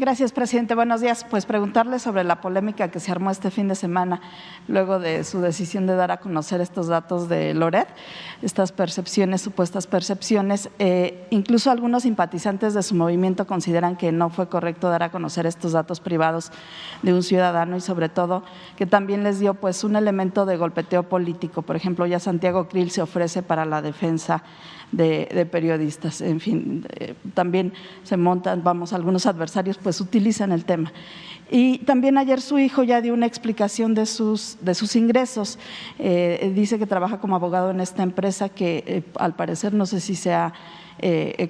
Gracias, presidente. Buenos días. Pues preguntarle sobre la polémica que se armó este fin de semana luego de su decisión de dar a conocer estos datos de Loret, estas percepciones, supuestas percepciones. Incluso algunos simpatizantes de su movimiento consideran que no fue correcto dar a conocer estos datos privados de un ciudadano y sobre todo que también les dio pues un elemento de golpeteo político. Por ejemplo, ya Santiago Krill se ofrece para la defensa de periodistas. En fin, también se montan, algunos adversarios pues utilizan el tema. Y también ayer su hijo ya dio una explicación de sus ingresos. Dice que trabaja como abogado en esta empresa que al parecer, no sé si sea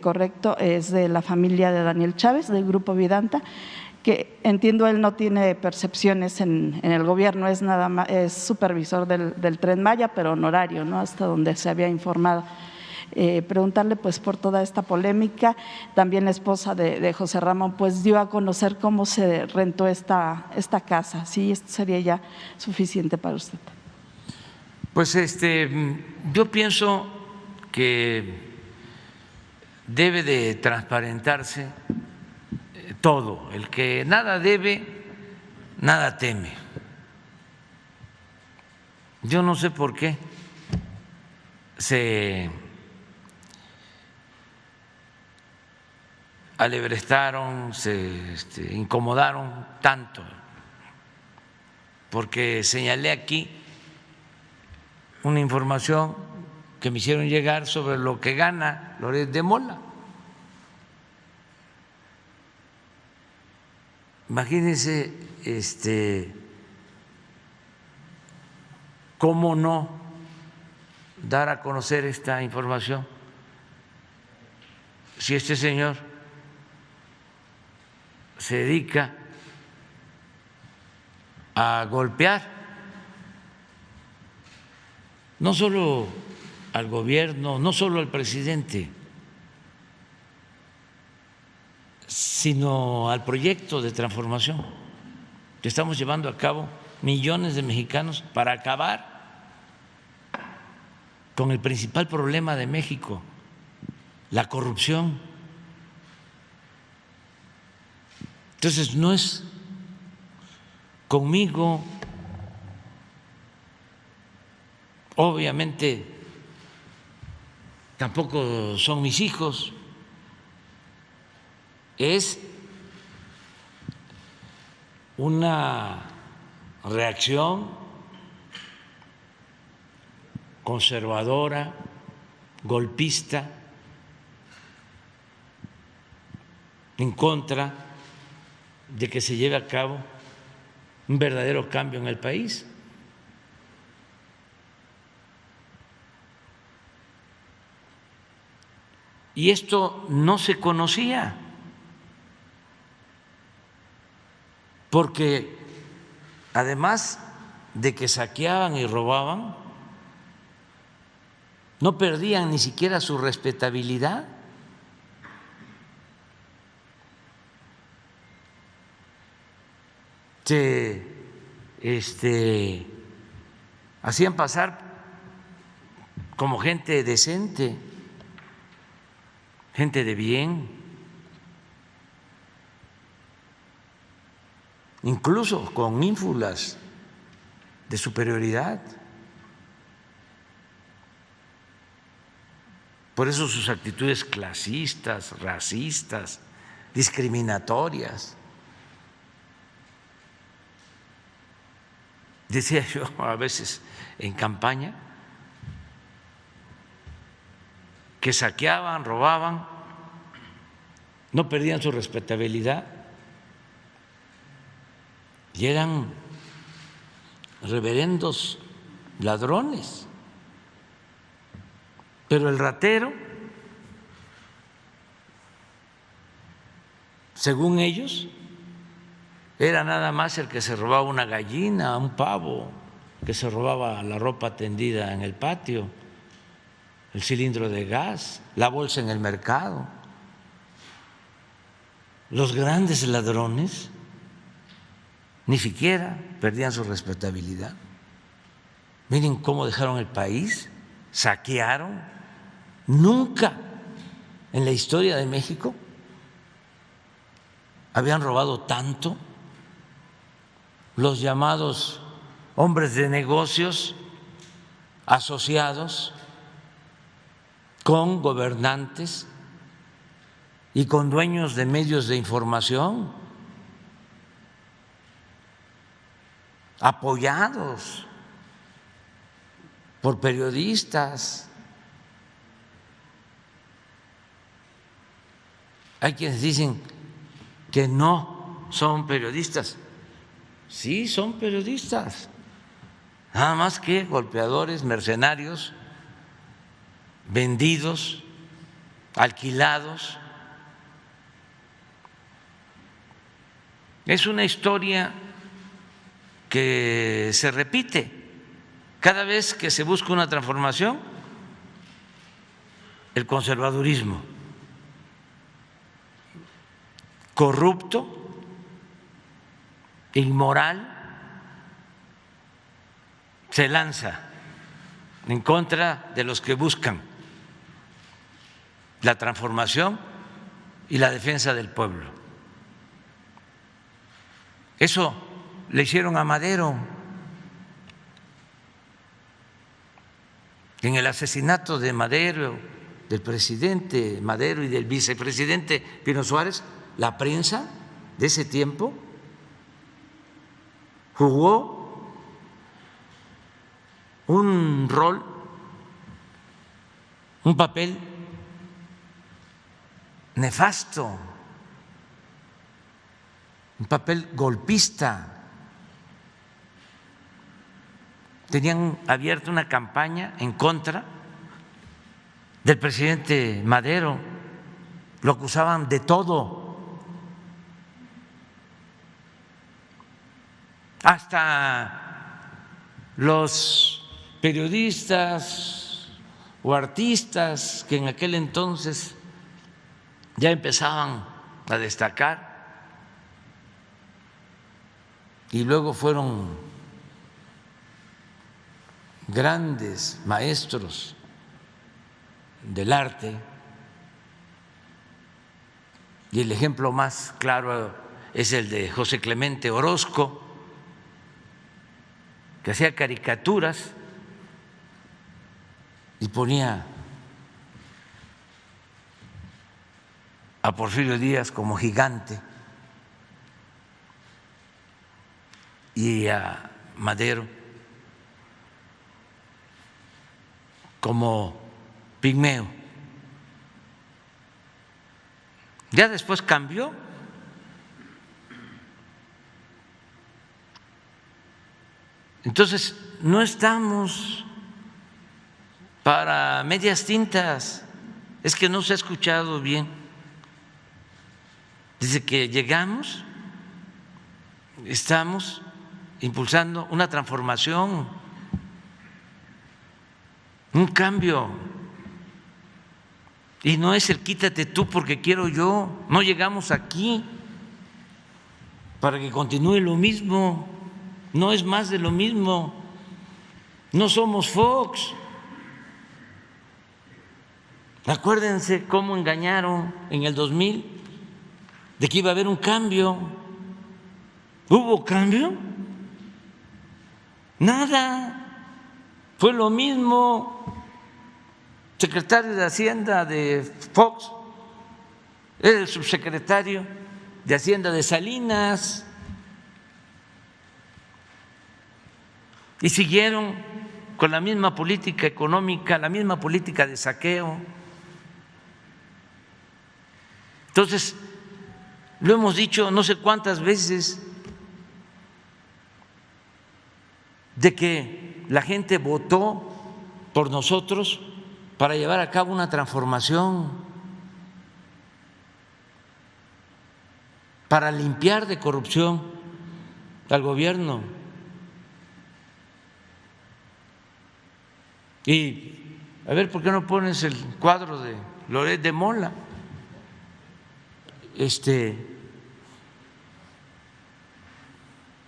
correcto, es de la familia de Daniel Chávez, del Grupo Vidanta, que entiendo él no tiene percepciones en el gobierno, es nada más, es supervisor del Tren Maya, pero honorario, ¿no? Hasta donde se había informado. Preguntarle pues por toda esta polémica. También la esposa de José Ramón pues dio a conocer cómo se rentó esta casa. ¿Sí? ¿Esto sería ya suficiente para usted? Pues yo pienso que debe de transparentarse todo. El que nada debe, nada teme. Yo no sé por qué se alebrestaron, se incomodaron tanto, porque señalé aquí una información que me hicieron llegar sobre lo que gana Loret de Mola. Imagínense cómo no dar a conocer esta información si este señor se dedica a golpear no solo al gobierno, no solo al presidente, sino al proyecto de transformación que estamos llevando a cabo millones de mexicanos para acabar con el principal problema de México, la corrupción. Entonces, no es conmigo, obviamente tampoco son mis hijos, es una reacción conservadora, golpista, en contra de que se lleve a cabo un verdadero cambio en el país. Y esto no se conocía, porque además de que saqueaban y robaban, no perdían ni siquiera su respetabilidad. Se hacían pasar como gente decente, gente de bien, incluso con ínfulas de superioridad. Por eso sus actitudes clasistas, racistas, discriminatorias. Decía yo a veces en campaña que saqueaban, robaban, no perdían su respetabilidad y eran reverendos ladrones. Pero el ratero, según ellos, era nada más el que se robaba una gallina, un pavo, que se robaba la ropa tendida en el patio, el cilindro de gas, la bolsa en el mercado. Los grandes ladrones ni siquiera perdían su respetabilidad. Miren cómo dejaron el país, saquearon. Nunca en la historia de México habían robado tanto, los llamados hombres de negocios asociados con gobernantes y con dueños de medios de información, apoyados por periodistas. Hay quienes dicen que no son periodistas. Sí, son periodistas, nada más que golpeadores, mercenarios, vendidos, alquilados. Es una historia que se repite cada vez que se busca una transformación. El conservadurismo corrupto, inmoral, se lanza en contra de los que buscan la transformación y la defensa del pueblo. Eso le hicieron a Madero en el asesinato de Madero, del presidente Madero y del vicepresidente Pino Suárez. La prensa de ese tiempo jugó un rol, un papel nefasto, un papel golpista. Tenían abierta una campaña en contra del presidente Madero, lo acusaban de todo. Hasta los periodistas o artistas que en aquel entonces ya empezaban a destacar y luego fueron grandes maestros del arte, y el ejemplo más claro es el de José Clemente Orozco, que hacía caricaturas y ponía a Porfirio Díaz como gigante y a Madero como pigmeo. Ya después cambió. Entonces, no estamos para medias tintas. Es que no se ha escuchado bien. Desde que llegamos, estamos impulsando una transformación, un cambio. Y no es el quítate tú porque quiero yo. No llegamos aquí para que continúe lo mismo. No es más de lo mismo. No somos Fox. Acuérdense cómo engañaron en el 2000 de que iba a haber un cambio. ¿Hubo cambio? Nada. Fue lo mismo. Secretario de Hacienda de Fox era el subsecretario de Hacienda de Salinas. Y siguieron con la misma política económica, la misma política de saqueo. Entonces, lo hemos dicho no sé cuántas veces, de que la gente votó por nosotros para llevar a cabo una transformación, para limpiar de corrupción al gobierno. Y a ver, ¿por qué no pones el cuadro de Loret de Mola?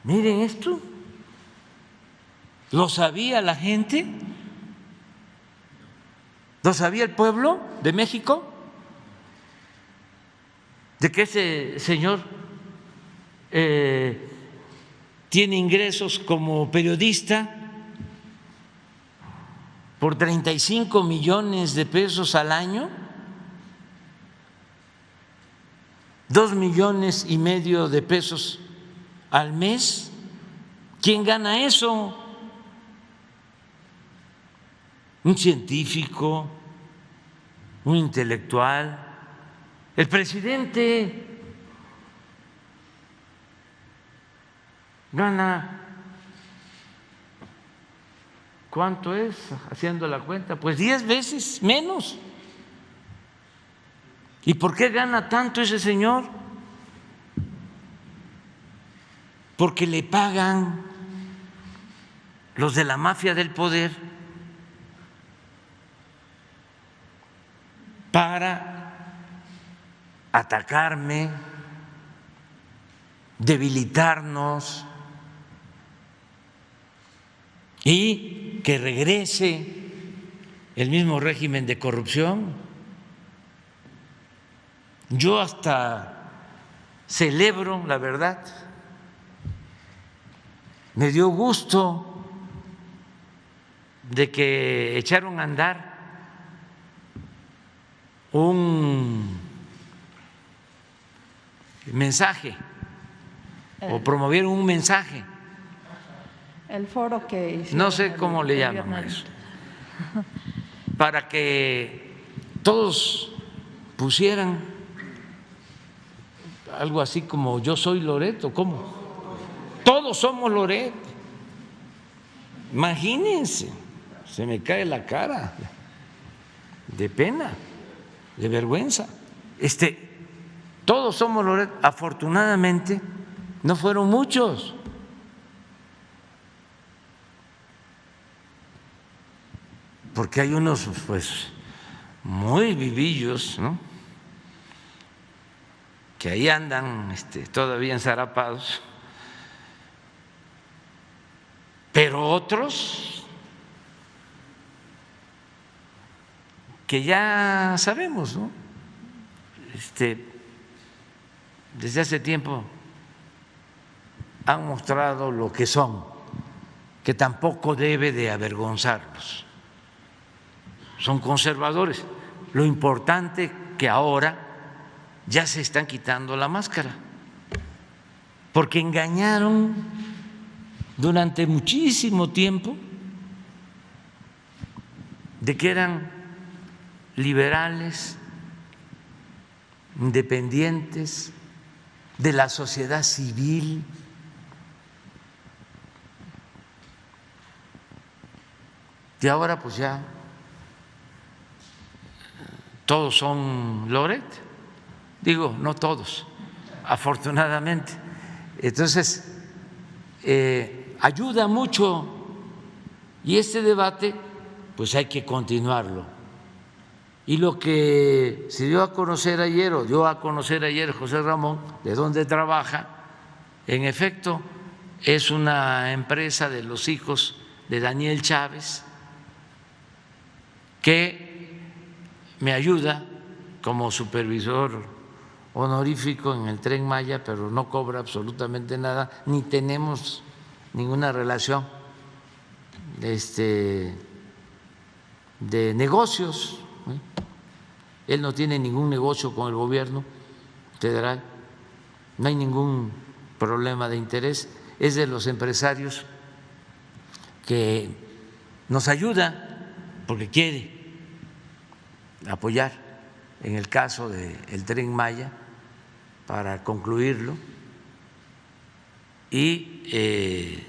Miren esto, ¿lo sabía la gente? ¿Lo sabía el pueblo de México? De que ese señor tiene ingresos como periodista por 35 millones de pesos al año, 2,5 millones de pesos al mes. ¿Quién gana eso? Un científico, un intelectual. El presidente gana, ¿cuánto es? Haciendo la cuenta, pues 10 veces menos. ¿Y por qué gana tanto ese señor? Porque le pagan los de la mafia del poder para atacarme, debilitarnos y que regrese el mismo régimen de corrupción. Yo hasta celebro, la verdad, me dio gusto de que echaron a andar un mensaje o promovieron un mensaje. El foro que hicieron, no sé cómo le llaman a eso, para que todos pusieran algo así como yo soy Loret, ¿o cómo? Todos somos Loret. Imagínense, se me cae la cara de pena, de vergüenza. Todos somos Loret. Afortunadamente no fueron muchos. Porque hay unos pues muy vivillos, ¿no?, que ahí andan todavía enzarapados, pero otros que ya sabemos, ¿no?, desde hace tiempo han mostrado lo que son, que tampoco debe de avergonzarlos. Son conservadores. Lo importante que ahora ya se están quitando la máscara, porque engañaron durante muchísimo tiempo de que eran liberales, independientes, de la sociedad civil. Y ahora pues ya todos son Loret. Digo, no todos, afortunadamente. Entonces, ayuda mucho, y este debate pues hay que continuarlo. Y lo que se dio a conocer ayer, o dio a conocer ayer José Ramón, de dónde trabaja, en efecto es una empresa de los hijos de Daniel Chávez, que me ayuda como supervisor honorífico en el Tren Maya, pero no cobra absolutamente nada, ni tenemos ninguna relación de negocios. Él no tiene ningún negocio con el gobierno federal, no hay ningún problema de interés, es de los empresarios que nos ayuda porque quiere apoyar en el caso del Tren Maya para concluirlo, y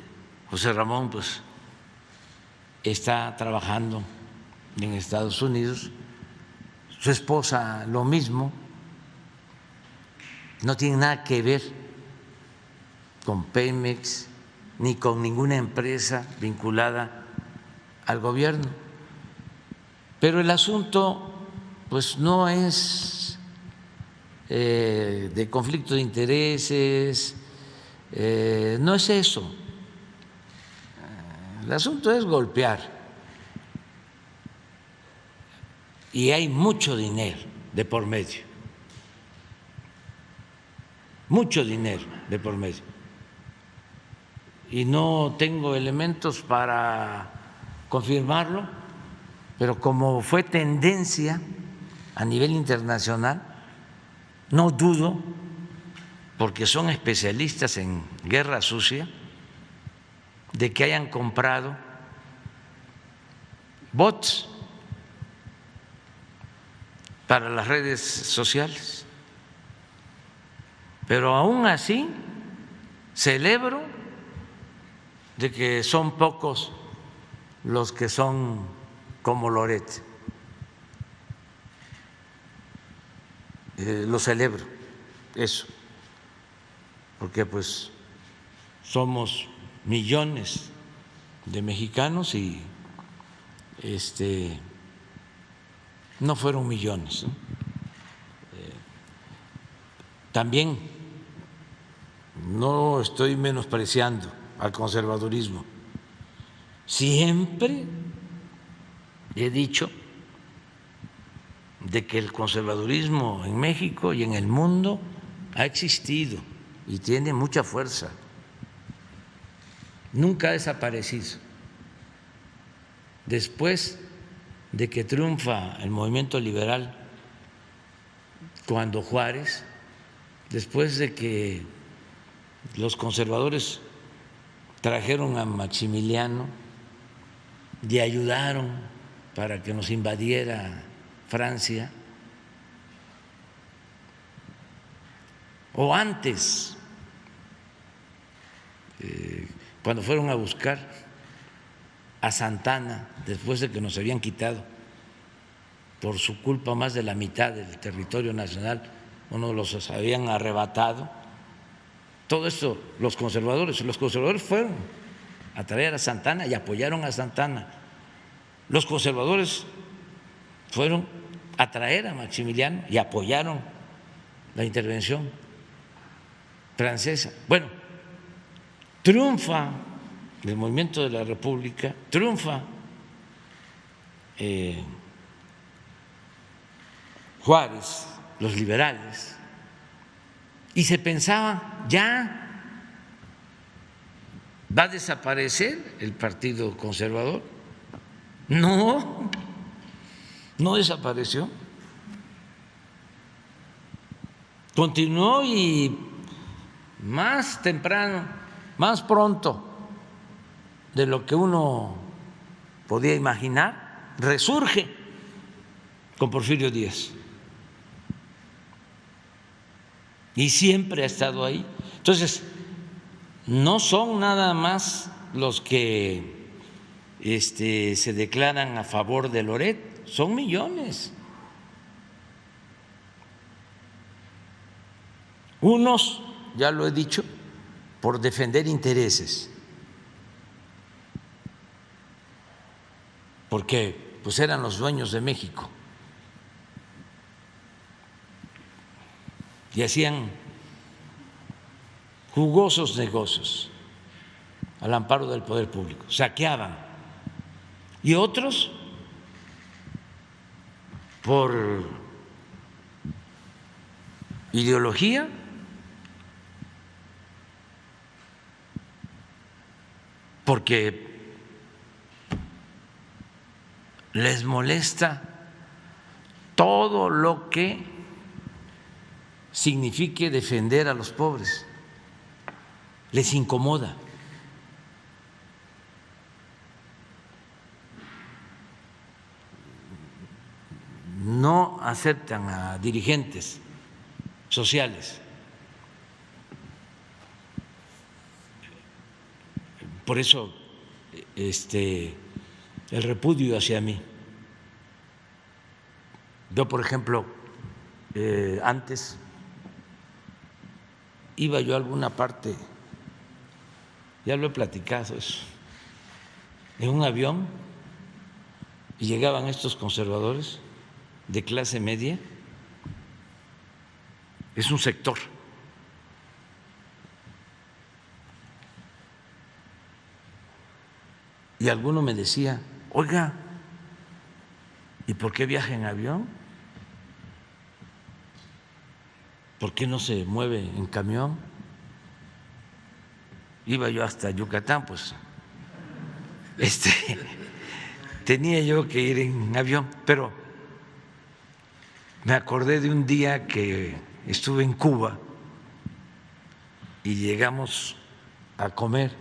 José Ramón pues está trabajando en Estados Unidos, su esposa lo mismo, no tiene nada que ver con Pemex ni con ninguna empresa vinculada al gobierno, pero el asunto pues no es de conflicto de intereses, no es eso. El asunto es golpear, y hay mucho dinero de por medio, mucho dinero de por medio. Y no tengo elementos para confirmarlo, pero como fue tendencia a nivel internacional, no dudo, porque son especialistas en guerra sucia, de que hayan comprado bots para las redes sociales. Pero aún así celebro de que son pocos los que son como Loret. Lo celebro, eso, porque pues somos millones de mexicanos y no fueron millones, ¿no? También no estoy menospreciando al conservadurismo. Siempre he dicho de que el conservadurismo en México y en el mundo ha existido y tiene mucha fuerza. Nunca ha desaparecido. Después de que triunfa el movimiento liberal, cuando Juárez, después de que los conservadores trajeron a Maximiliano y ayudaron para que nos invadiera Francia, o antes, cuando fueron a buscar a Santana, después de que nos habían quitado por su culpa más de la mitad del territorio nacional, o nos los habían arrebatado. Todo esto, los conservadores fueron a traer a Santana y apoyaron a Santana. Los conservadores fueron a traer a Maximiliano y apoyaron la intervención francesa. Bueno, triunfa el movimiento de la República, triunfa Juárez, los liberales, y se pensaba ya va a desaparecer el Partido Conservador. No, no desapareció. Continuó y más temprano, más pronto de lo que uno podía imaginar, resurge con Porfirio Díaz. Y siempre ha estado ahí. Entonces, no son nada más los que se declaran a favor de Loret, son millones. Unos, ya lo he dicho, por defender intereses, porque pues eran los dueños de México y hacían jugosos negocios al amparo del poder público, saqueaban. Y otros por ideología, porque les molesta todo lo que signifique defender a los pobres, les incomoda. No aceptan a dirigentes sociales. Por eso el repudio hacia mí. Yo, por ejemplo, antes iba yo a alguna parte, ya lo he platicado eso, en un avión y llegaban estos conservadores de clase media, es un sector y alguno me decía, oiga, ¿y por qué viaja en avión? ¿por qué no se mueve en camión? Iba yo hasta Yucatán, pues tenía yo que ir en avión, pero me acordé de un día que estuve en Cuba y llegamos a comer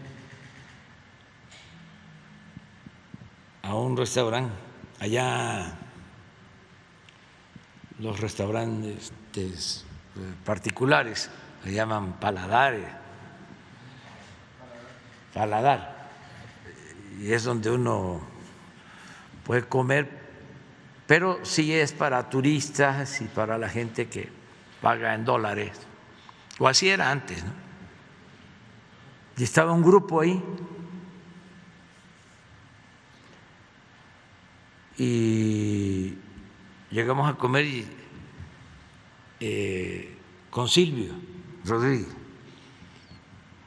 a un restaurante. Allá los restaurantes particulares le llaman paladar, y es donde uno puede comer, pero sí es para turistas y para la gente que paga en dólares, o así era antes, ¿no? Y estaba un grupo ahí y llegamos a comer con Silvio Rodríguez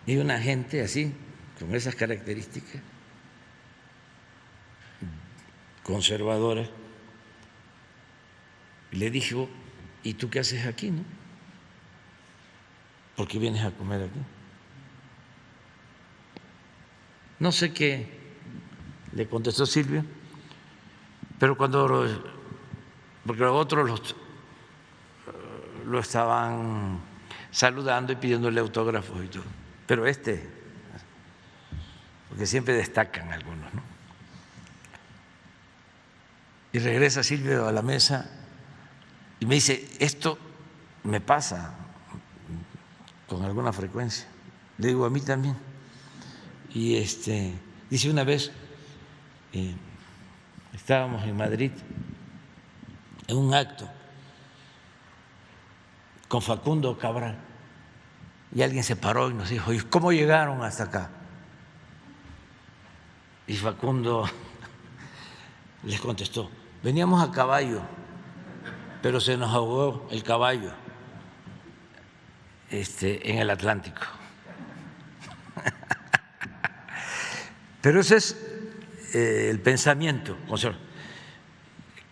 y una gente así, con esas características, conservadora, y le dije, ¿y tú qué haces aquí, no? ¿Por qué vienes a comer aquí? No sé qué le contestó Silvio, pero porque los otros lo estaban saludando y pidiéndole autógrafos y todo, pero porque siempre destacan algunos, ¿no? Y regresa Silvio a la mesa y me dice, esto me pasa con alguna frecuencia. Le digo, a mí también. Y dice, una vez estábamos en Madrid en un acto con Facundo Cabral y alguien se paró y nos dijo, ¿y cómo llegaron hasta acá? Y Facundo les contestó, veníamos a caballo, pero se nos ahogó el caballo en el Atlántico. Pero ese es el pensamiento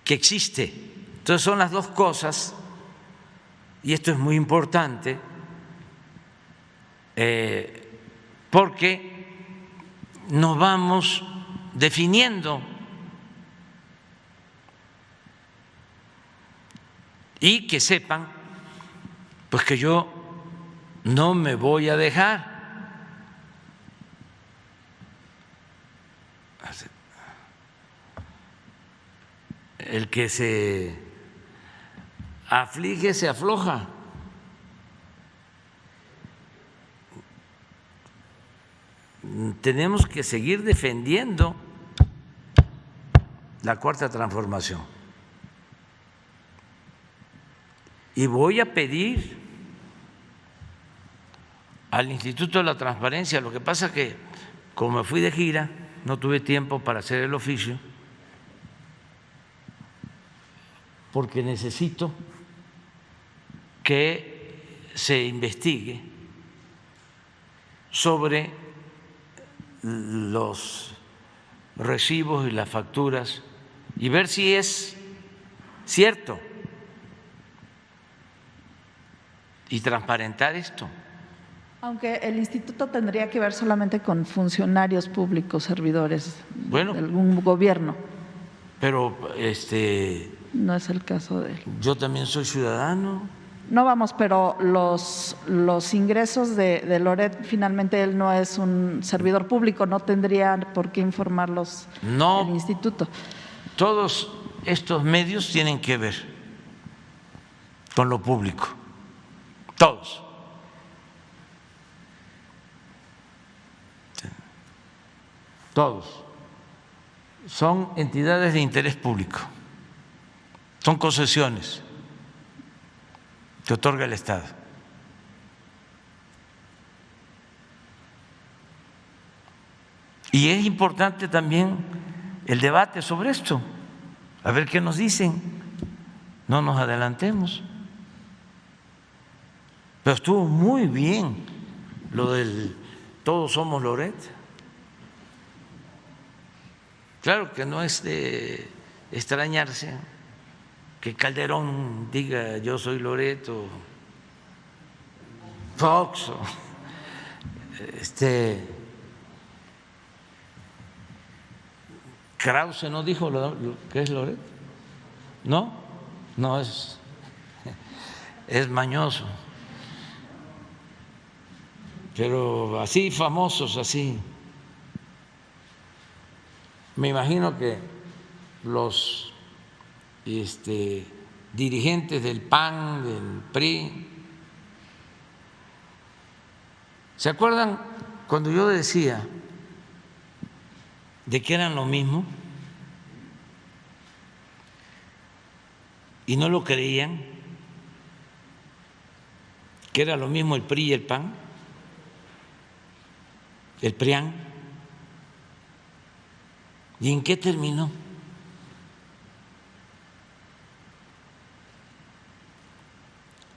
que existe. Entonces son las dos cosas, y esto es muy importante, porque nos vamos definiendo y que sepan pues que yo no me voy a dejar. El que se aflige se afloja. Tenemos que seguir defendiendo la Cuarta Transformación. Y voy a pedir al Instituto de la Transparencia, lo que pasa es que como me fui de gira, no tuve tiempo para hacer el oficio, porque necesito que se investigue sobre los recibos y las facturas y ver si es cierto y transparentar esto. Aunque el instituto tendría que ver solamente con funcionarios públicos, servidores de algún gobierno. Pero no es el caso de él. Yo también soy ciudadano. No, vamos, pero los ingresos de Loret, finalmente él no es un servidor público, no tendría por qué informarlos el instituto. Todos estos medios tienen que ver con lo público, todos. Todos son entidades de interés público, son concesiones que otorga el Estado. Y es importante también el debate sobre esto, a ver qué nos dicen, no nos adelantemos. Pero estuvo muy bien lo del todos somos Loret. Claro que no es de extrañarse que Calderón diga yo soy Loret Fox, Krause no dijo lo que es Loret, ¿no? No, es mañoso, pero así famosos, así. Me imagino que los dirigentes del PAN, del PRI, ¿se acuerdan cuando yo decía de que eran lo mismo y no lo creían, que era lo mismo el PRI y el PAN, el PRIAN? ¿Y en qué terminó?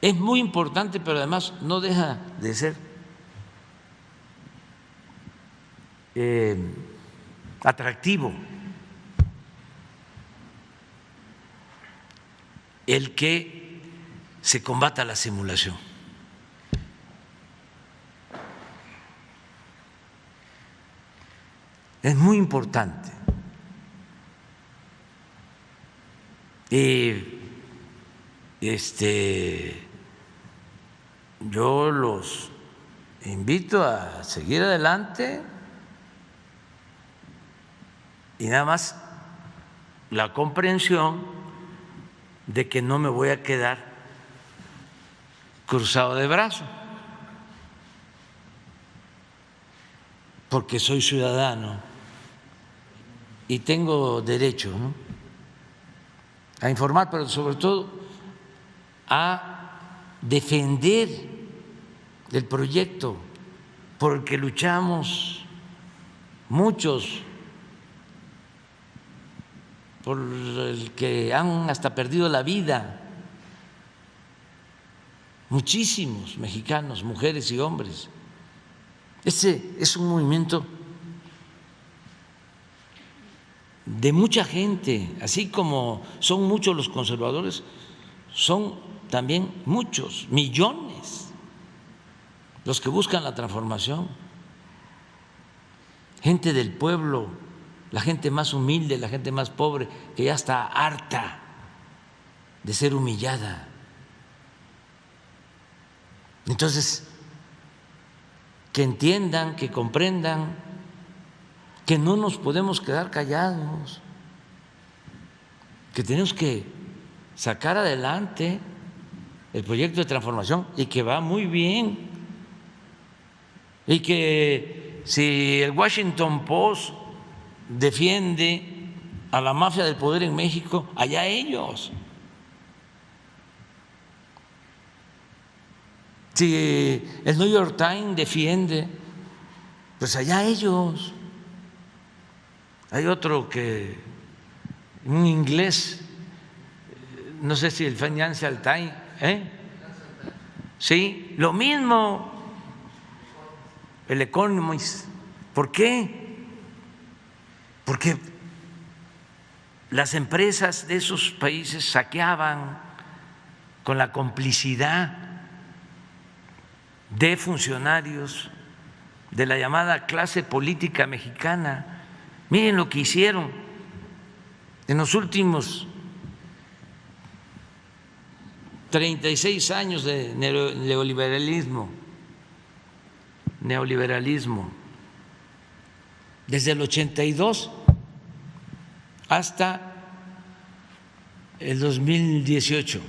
Es muy importante, pero además no deja de ser atractivo el que se combata la simulación. Es muy importante. Yo los invito a seguir adelante y nada más la comprensión de que no me voy a quedar cruzado de brazos, porque soy ciudadano y tengo derecho, ¿no?, a informar, pero sobre todo a defender el proyecto por el que luchamos muchos, por el que han hasta perdido la vida muchísimos mexicanos, mujeres y hombres. Ese es un movimiento de mucha gente, así como son muchos los conservadores, son también muchos, millones, los que buscan la transformación. Gente del pueblo, la gente más humilde, la gente más pobre, que ya está harta de ser humillada. Entonces, que entiendan, que comprendan que no nos podemos quedar callados, que tenemos que sacar adelante el proyecto de transformación y que va muy bien, y que si el Washington Post defiende a la mafia del poder en México, allá ellos. Si el New York Times defiende, pues allá ellos. Hay otro que, un inglés, no sé si el Financial Times, sí, lo mismo, el Economist. ¿Por qué? Porque las empresas de esos países saqueaban con la complicidad de funcionarios de la llamada clase política mexicana. Miren lo que hicieron en los últimos 36 años de neoliberalismo, desde el 82 hasta el 2018.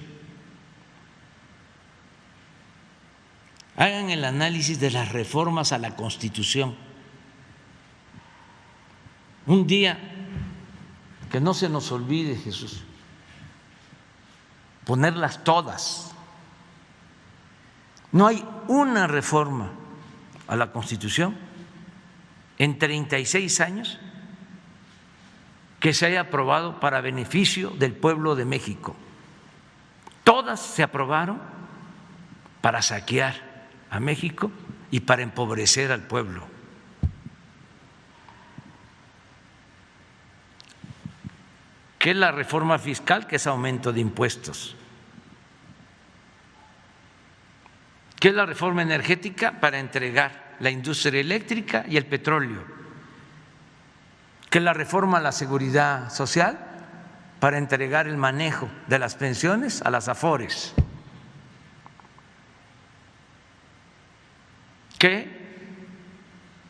Hagan el análisis de las reformas a la Constitución. Un día, que no se nos olvide, Jesús, ponerlas todas. No hay una reforma a la Constitución en 36 años que se haya aprobado para beneficio del pueblo de México. Todas se aprobaron para saquear a México y para empobrecer al pueblo. ¿Qué es la reforma fiscal? Que es aumento de impuestos. ¿Qué es la reforma energética? Para entregar la industria eléctrica y el petróleo. ¿Qué es la reforma a la seguridad social? Para entregar el manejo de las pensiones a las AFORES. ¿Qué?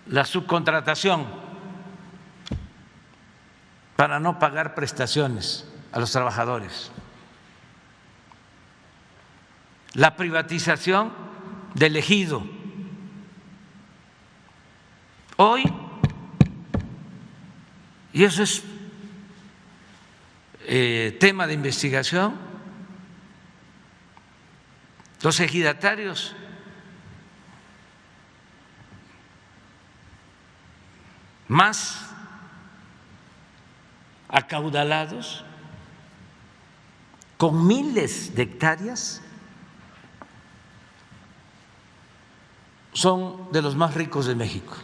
La subcontratación para no pagar prestaciones a los trabajadores. La privatización del ejido. Hoy, y eso es tema de investigación, los ejidatarios más acaudalados, con miles de hectáreas, son de los más ricos de México,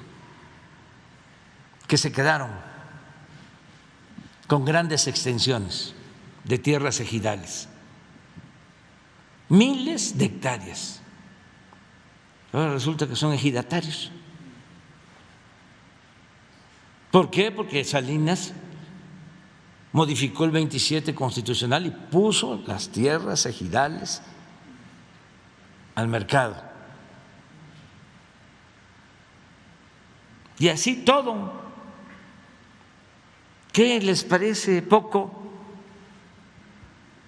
que se quedaron con grandes extensiones de tierras ejidales, miles de hectáreas. Ahora resulta que son ejidatarios. ¿Por qué? Porque Salinas modificó el 27 constitucional y puso las tierras ejidales al mercado. Y así todo. ¿Qué les parece poco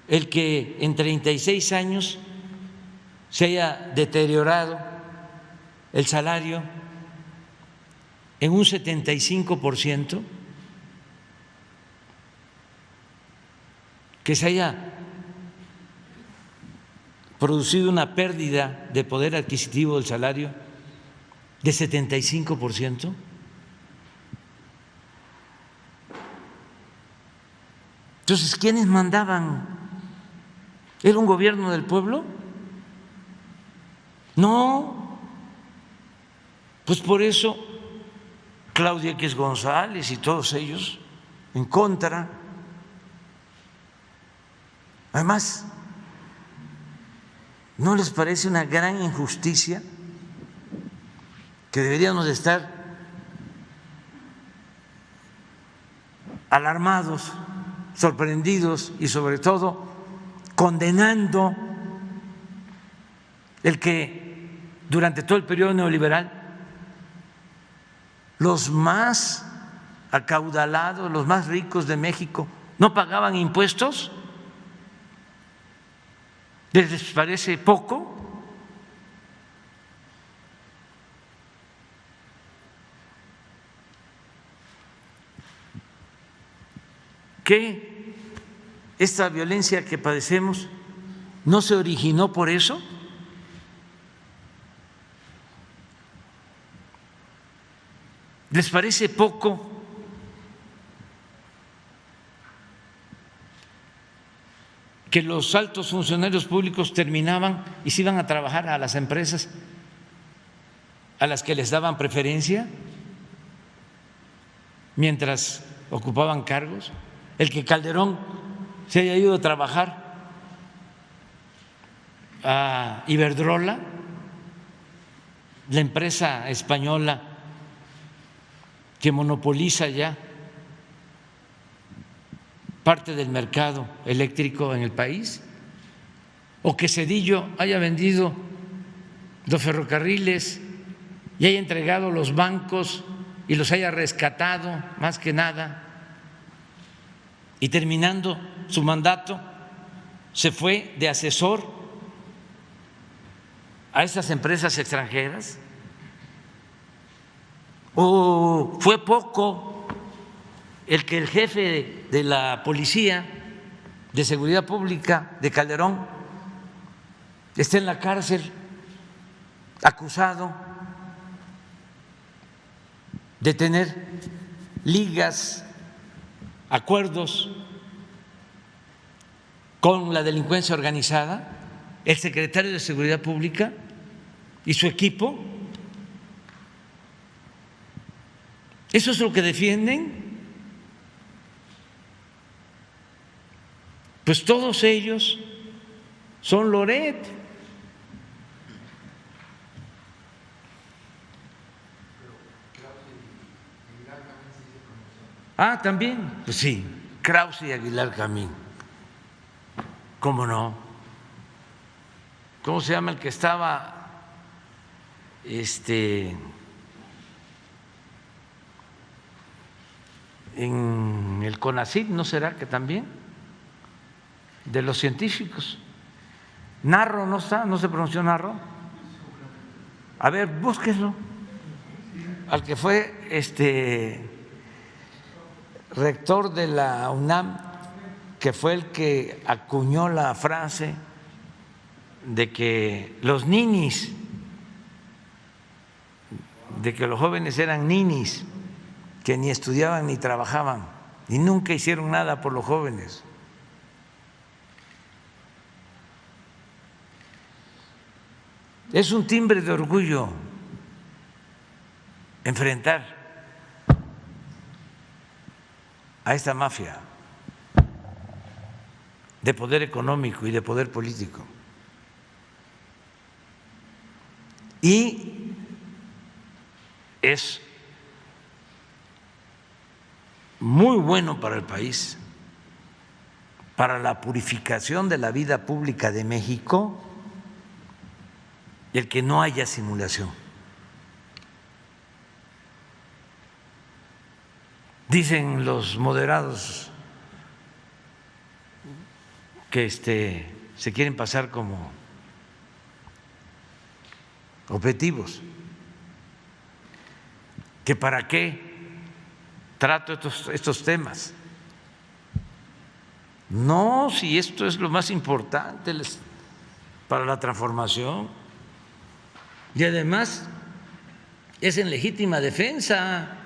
el que en 36 años se haya deteriorado el salario en un 75%? Que se haya producido una pérdida de poder adquisitivo del salario de 75%. Entonces, ¿quiénes mandaban? ¿Era un gobierno del pueblo? No. Pues por eso Claudia X González y todos ellos en contra. Además, ¿no les parece una gran injusticia que deberíamos de estar alarmados, sorprendidos y sobre todo condenando el que durante todo el periodo neoliberal los más acaudalados, los más ricos de México no pagaban impuestos? ¿Les parece poco? ¿Que esta violencia que padecemos no se originó por eso? ¿Les parece poco que los altos funcionarios públicos terminaban y se iban a trabajar a las empresas a las que les daban preferencia mientras ocupaban cargos? El que Calderón se haya ido a trabajar a Iberdrola, la empresa española que monopoliza ya parte del mercado eléctrico en el país, o que Zedillo haya vendido los ferrocarriles y haya entregado los bancos y los haya rescatado, más que nada, y terminando su mandato se fue de asesor a esas empresas extranjeras. ¿O fue poco el que el jefe de la Policía de Seguridad Pública de Calderón esté en la cárcel acusado de tener ligas, acuerdos con la delincuencia organizada? El secretario de Seguridad Pública y su equipo. ¿Eso es lo que defienden? Pues todos ellos son Loret. Ah, también, pues sí, Krause y Aguilar Camín. ¿Cómo no? ¿Cómo se llama el que estaba en el CONACYT? ¿No será que también? De los científicos. Narro no está, no se pronunció Narro. A ver, búsquenlo. Al que fue rector de la UNAM, que fue el que acuñó la frase de que los ninis, de que los jóvenes eran ninis, que ni estudiaban ni trabajaban y nunca hicieron nada por los jóvenes. Es un timbre de orgullo enfrentar a esta mafia de poder económico y de poder político. Y es muy bueno para el país, para la purificación de la vida pública de México, el que no haya simulación. Dicen los moderados que se quieren pasar como objetivos, que para qué trato estos temas. No, si esto es lo más importante para la transformación, y además es en legítima defensa.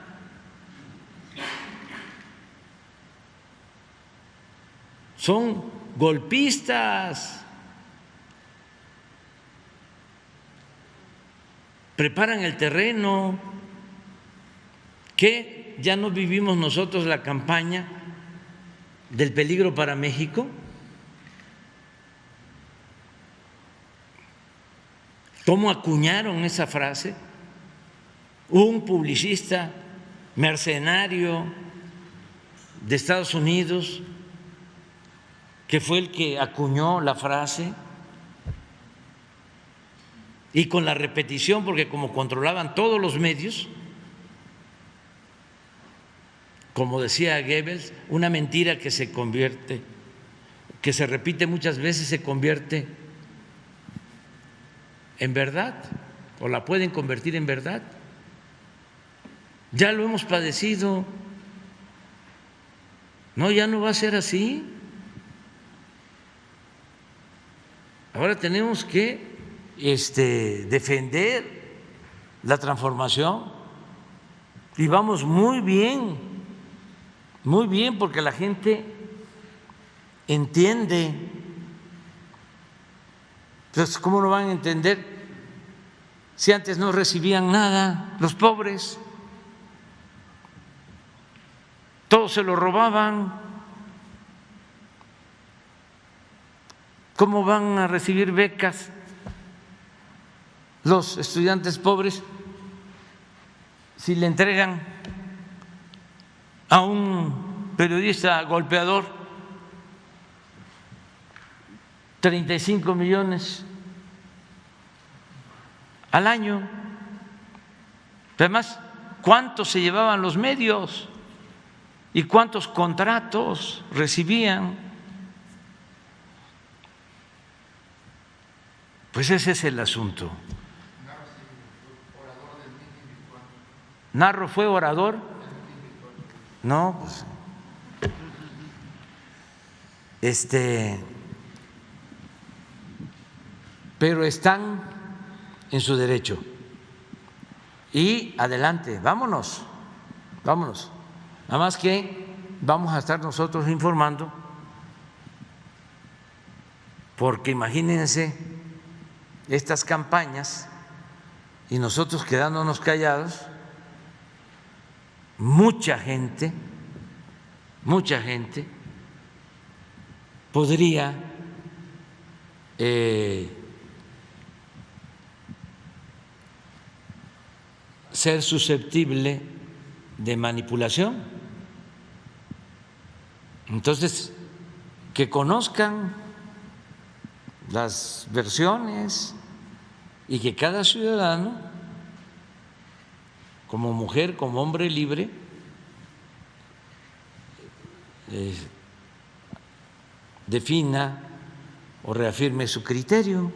Son golpistas, preparan el terreno. ¿Qué? ¿Ya no vivimos nosotros la campaña del peligro para México? ¿Cómo acuñaron esa frase? Un publicista mercenario de Estados Unidos, que fue el que acuñó la frase, y con la repetición, porque como controlaban todos los medios, como decía Goebbels, una mentira que se convierte, que se repite muchas veces, se convierte en verdad, o la pueden convertir en verdad. Ya lo hemos padecido. No, ya no va a ser así. Ahora tenemos que defender la transformación, y vamos muy bien, porque la gente entiende. Entonces, ¿cómo no van a entender si antes no recibían nada los pobres? Todos se lo robaban. ¿Cómo van a recibir becas los estudiantes pobres si le entregan a un periodista golpeador 35 millones al año? Además, ¿cuántos se llevaban los medios y cuántos contratos recibían? Pues ese es el asunto. ¿Narro fue orador? No, pues pero están en su derecho. Y adelante, vámonos. Nada más que vamos a estar nosotros informando, porque imagínense estas campañas y nosotros quedándonos callados, mucha gente podría ser susceptible de manipulación. Entonces, que conozcan las versiones y que cada ciudadano, como mujer, como hombre libre, defina o reafirme su criterio,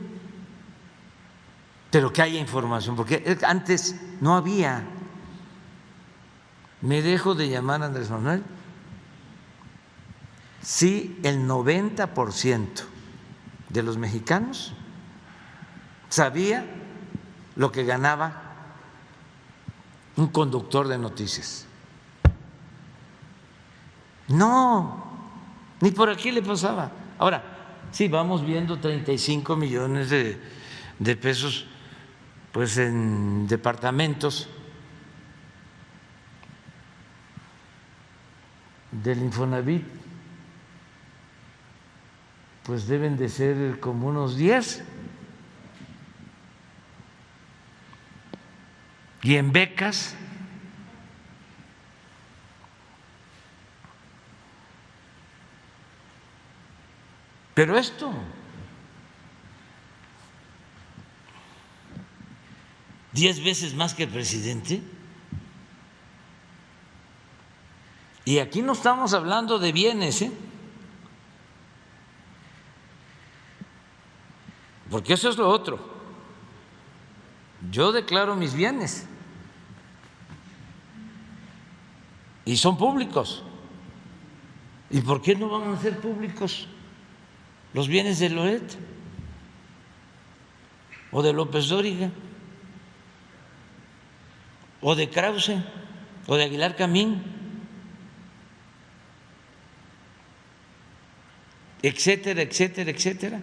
pero que haya información, porque antes no había. ¿Me dejo de llamar Andrés Manuel? Sí, el 90% de los mexicanos sabía lo que ganaba un conductor de noticias. No, ni por aquí le pasaba. Ahora, sí, vamos viendo 35 millones de pesos pues en departamentos del Infonavit, pues deben de ser como unos 10. Y en becas, pero esto, 10 veces más que el presidente. Y aquí no estamos hablando de bienes, porque eso es lo otro. Yo declaro mis bienes y son públicos. ¿Y por qué no van a ser públicos los bienes de Loret o de López Dóriga o de Krause o de Aguilar Camín, etcétera, etcétera, etcétera?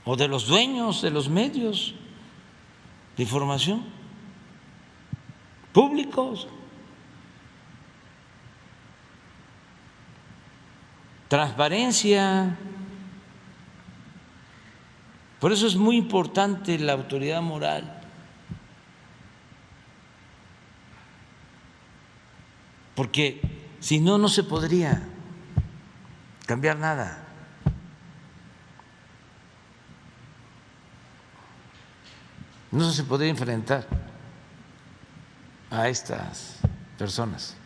O de los dueños de los medios de información públicos. Transparencia. Por eso es muy importante la autoridad moral, porque si no, no se podría cambiar nada. No se podría enfrentar a estas personas.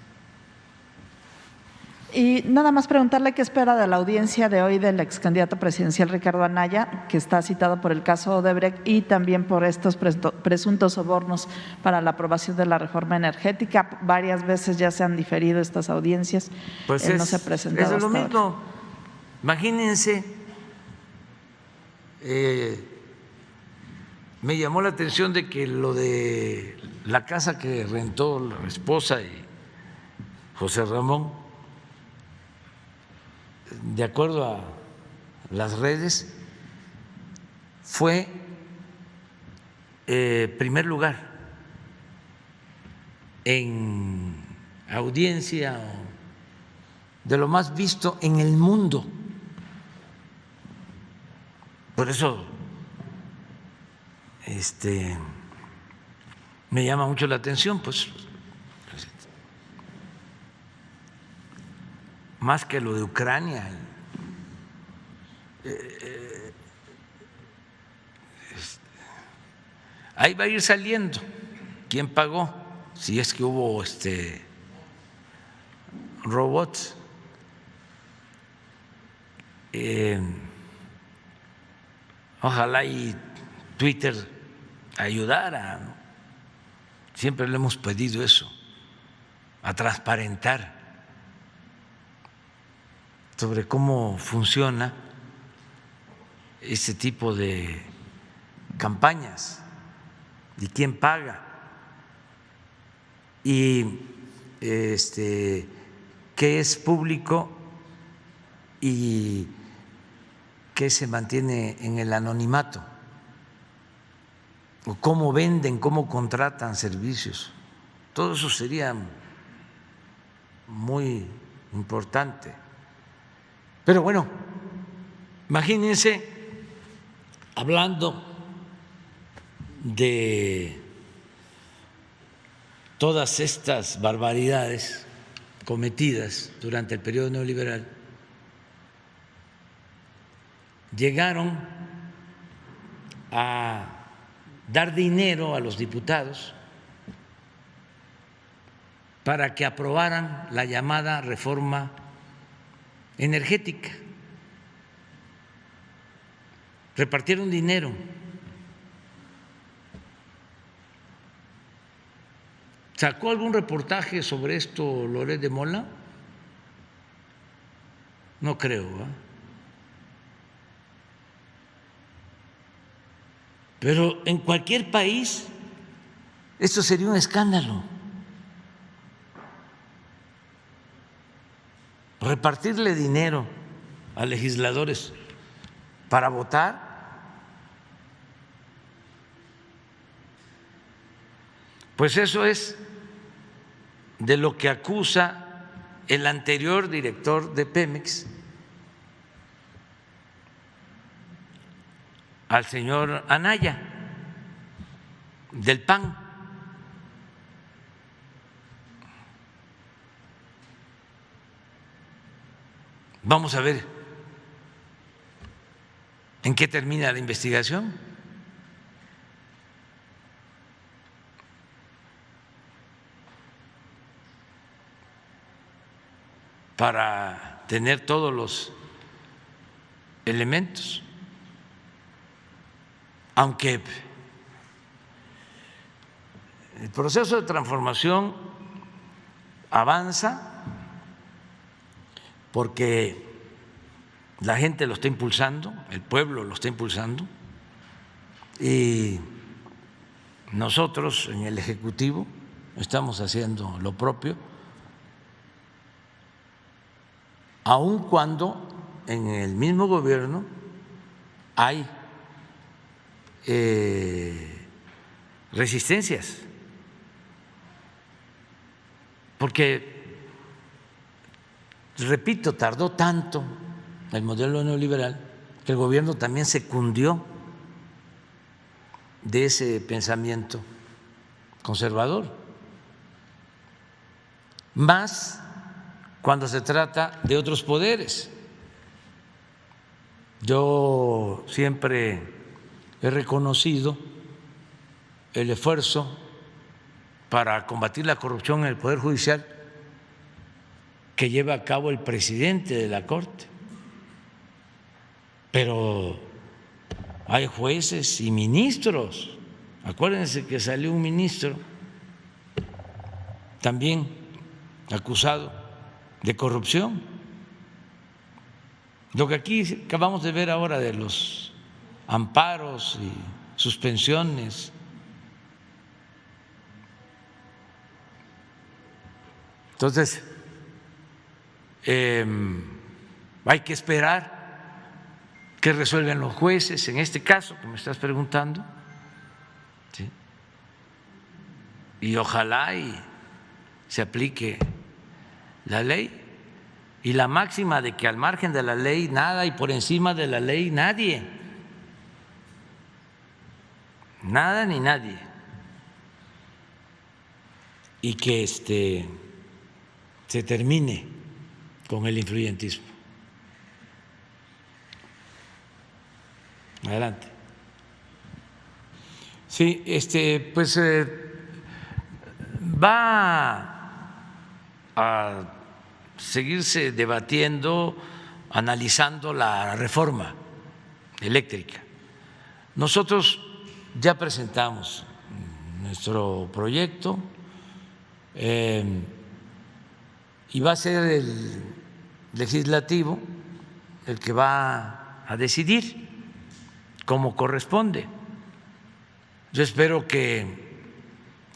Y nada más preguntarle qué espera de la audiencia de hoy del ex candidato presidencial Ricardo Anaya, que está citado por el caso Odebrecht y también por estos presuntos sobornos para la aprobación de la reforma energética. Varias veces ya se han diferido estas audiencias. Pues no se ha presentado. Es lo mismo. Imagínense, me llamó la atención de que lo de la casa que rentó la esposa y José Ramón, de acuerdo a las redes, fue primer lugar en audiencia de lo más visto en el mundo. Por eso me llama mucho la atención, pues más que lo de Ucrania. Ahí va a ir saliendo quién pagó, si es que hubo robots. Ojalá y Twitter ayudara, ¿no? Siempre le hemos pedido eso, a transparentar sobre cómo funciona este tipo de campañas y quién paga y qué es público y qué se mantiene en el anonimato, o cómo venden, cómo contratan servicios. Todo eso sería muy importante. Pero bueno, imagínense, hablando de todas estas barbaridades cometidas durante el periodo neoliberal llegaron a dar dinero a los diputados para que aprobaran la llamada reforma energética. Repartieron dinero. ¿Sacó algún reportaje sobre esto Loret de Mola? No creo, ¿eh? Pero en cualquier país esto sería un escándalo. Repartirle dinero a legisladores para votar. Pues eso es de lo que acusa el anterior director de Pemex al señor Anaya, del PAN. Vamos a ver en qué termina la investigación. Para tener todos los elementos. Aunque el proceso de transformación avanza porque la gente lo está impulsando, el pueblo lo está impulsando, y nosotros en el Ejecutivo estamos haciendo lo propio, aun cuando en el mismo gobierno hay resistencias, porque, repito, tardó tanto el modelo neoliberal que el gobierno también se cundió de ese pensamiento conservador, más cuando se trata de otros poderes. Yo siempre he reconocido el esfuerzo para combatir la corrupción en el Poder Judicial que lleva a cabo el presidente de la Corte, pero hay jueces y ministros. Acuérdense que salió un ministro también acusado de corrupción. Lo que aquí acabamos de ver ahora de los amparos y suspensiones, entonces hay que esperar qué resuelven los jueces en este caso que me estás preguntando, ¿sí? Y ojalá y se aplique la ley y la máxima de que al margen de la ley nada y por encima de la ley nadie, nada ni nadie, y que se termine con el influyentismo. Adelante. Sí, pues va a seguirse debatiendo, analizando la reforma eléctrica. Nosotros ya presentamos nuestro proyecto y va a ser el legislativo el que va a decidir como corresponde. Yo espero que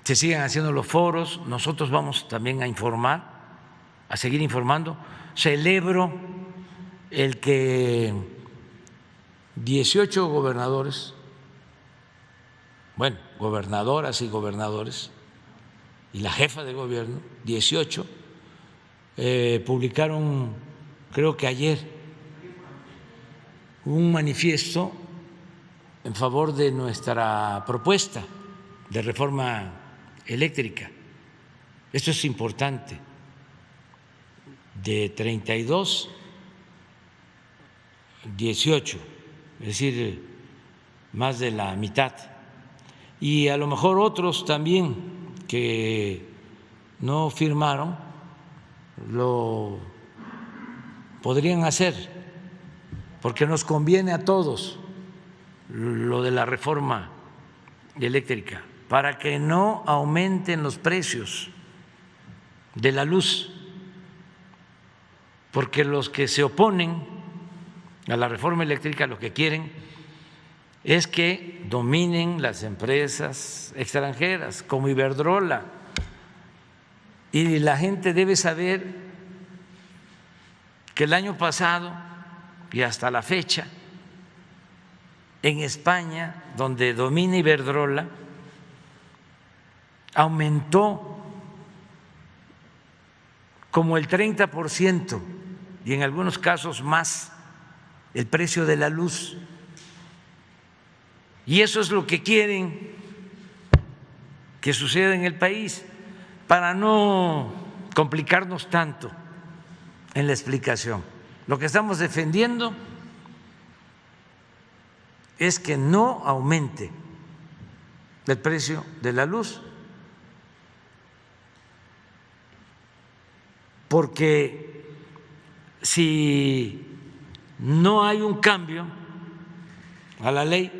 se sigan haciendo los foros, nosotros vamos también a informar, a seguir informando. Celebro el que 18 gobernadores, bueno, gobernadoras y gobernadores, y la jefa de gobierno, 18, publicaron, creo que ayer, un manifiesto en favor de nuestra propuesta de reforma eléctrica. Esto es importante de 32, 18, es decir, más de la mitad. Y a lo mejor otros también que no firmaron lo podrían hacer, porque nos conviene a todos lo de la reforma eléctrica, para que no aumenten los precios de la luz, porque los que se oponen a la reforma eléctrica lo que quieren es que dominen las empresas extranjeras como Iberdrola, y la gente debe saber que el año pasado y hasta la fecha en España, donde domina Iberdrola, aumentó como el 30% y en algunos casos más el precio de la luz. Y eso es lo que quieren que suceda en el país, para no complicarnos tanto en la explicación. Lo que estamos defendiendo es que no aumente el precio de la luz, porque si no hay un cambio a la ley,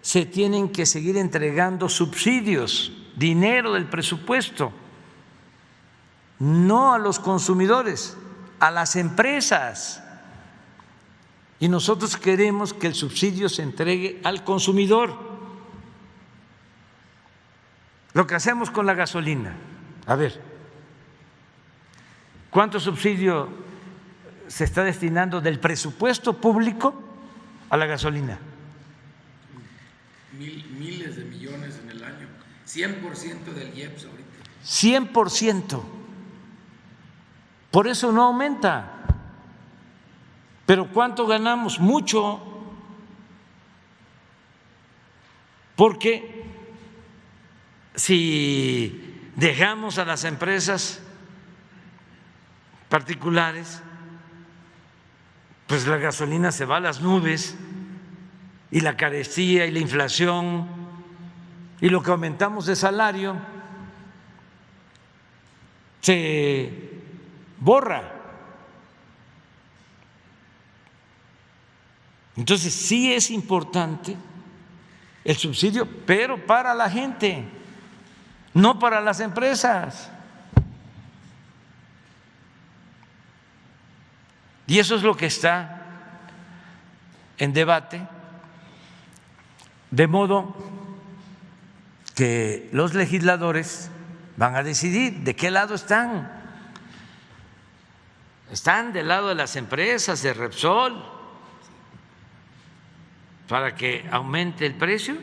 se tienen que seguir entregando subsidios, dinero del presupuesto, no a los consumidores, a las empresas. Y nosotros queremos que el subsidio se entregue al consumidor. Lo que hacemos con la gasolina, a ver, ¿cuánto subsidio se está destinando del presupuesto público a la gasolina? Miles de millones en el año, 100% del IEPS ahorita. 100%. Por eso no aumenta. ¿Pero cuánto ganamos? Mucho. Porque si dejamos a las empresas particulares, pues la gasolina se va a las nubes, y la carestía y la inflación y lo que aumentamos de salario se borra. Entonces sí es importante el subsidio, pero para la gente, no para las empresas. Y eso es lo que está en debate. De modo que los legisladores van a decidir de qué lado están. ¿Están del lado de las empresas, de Repsol, para que aumente el precio?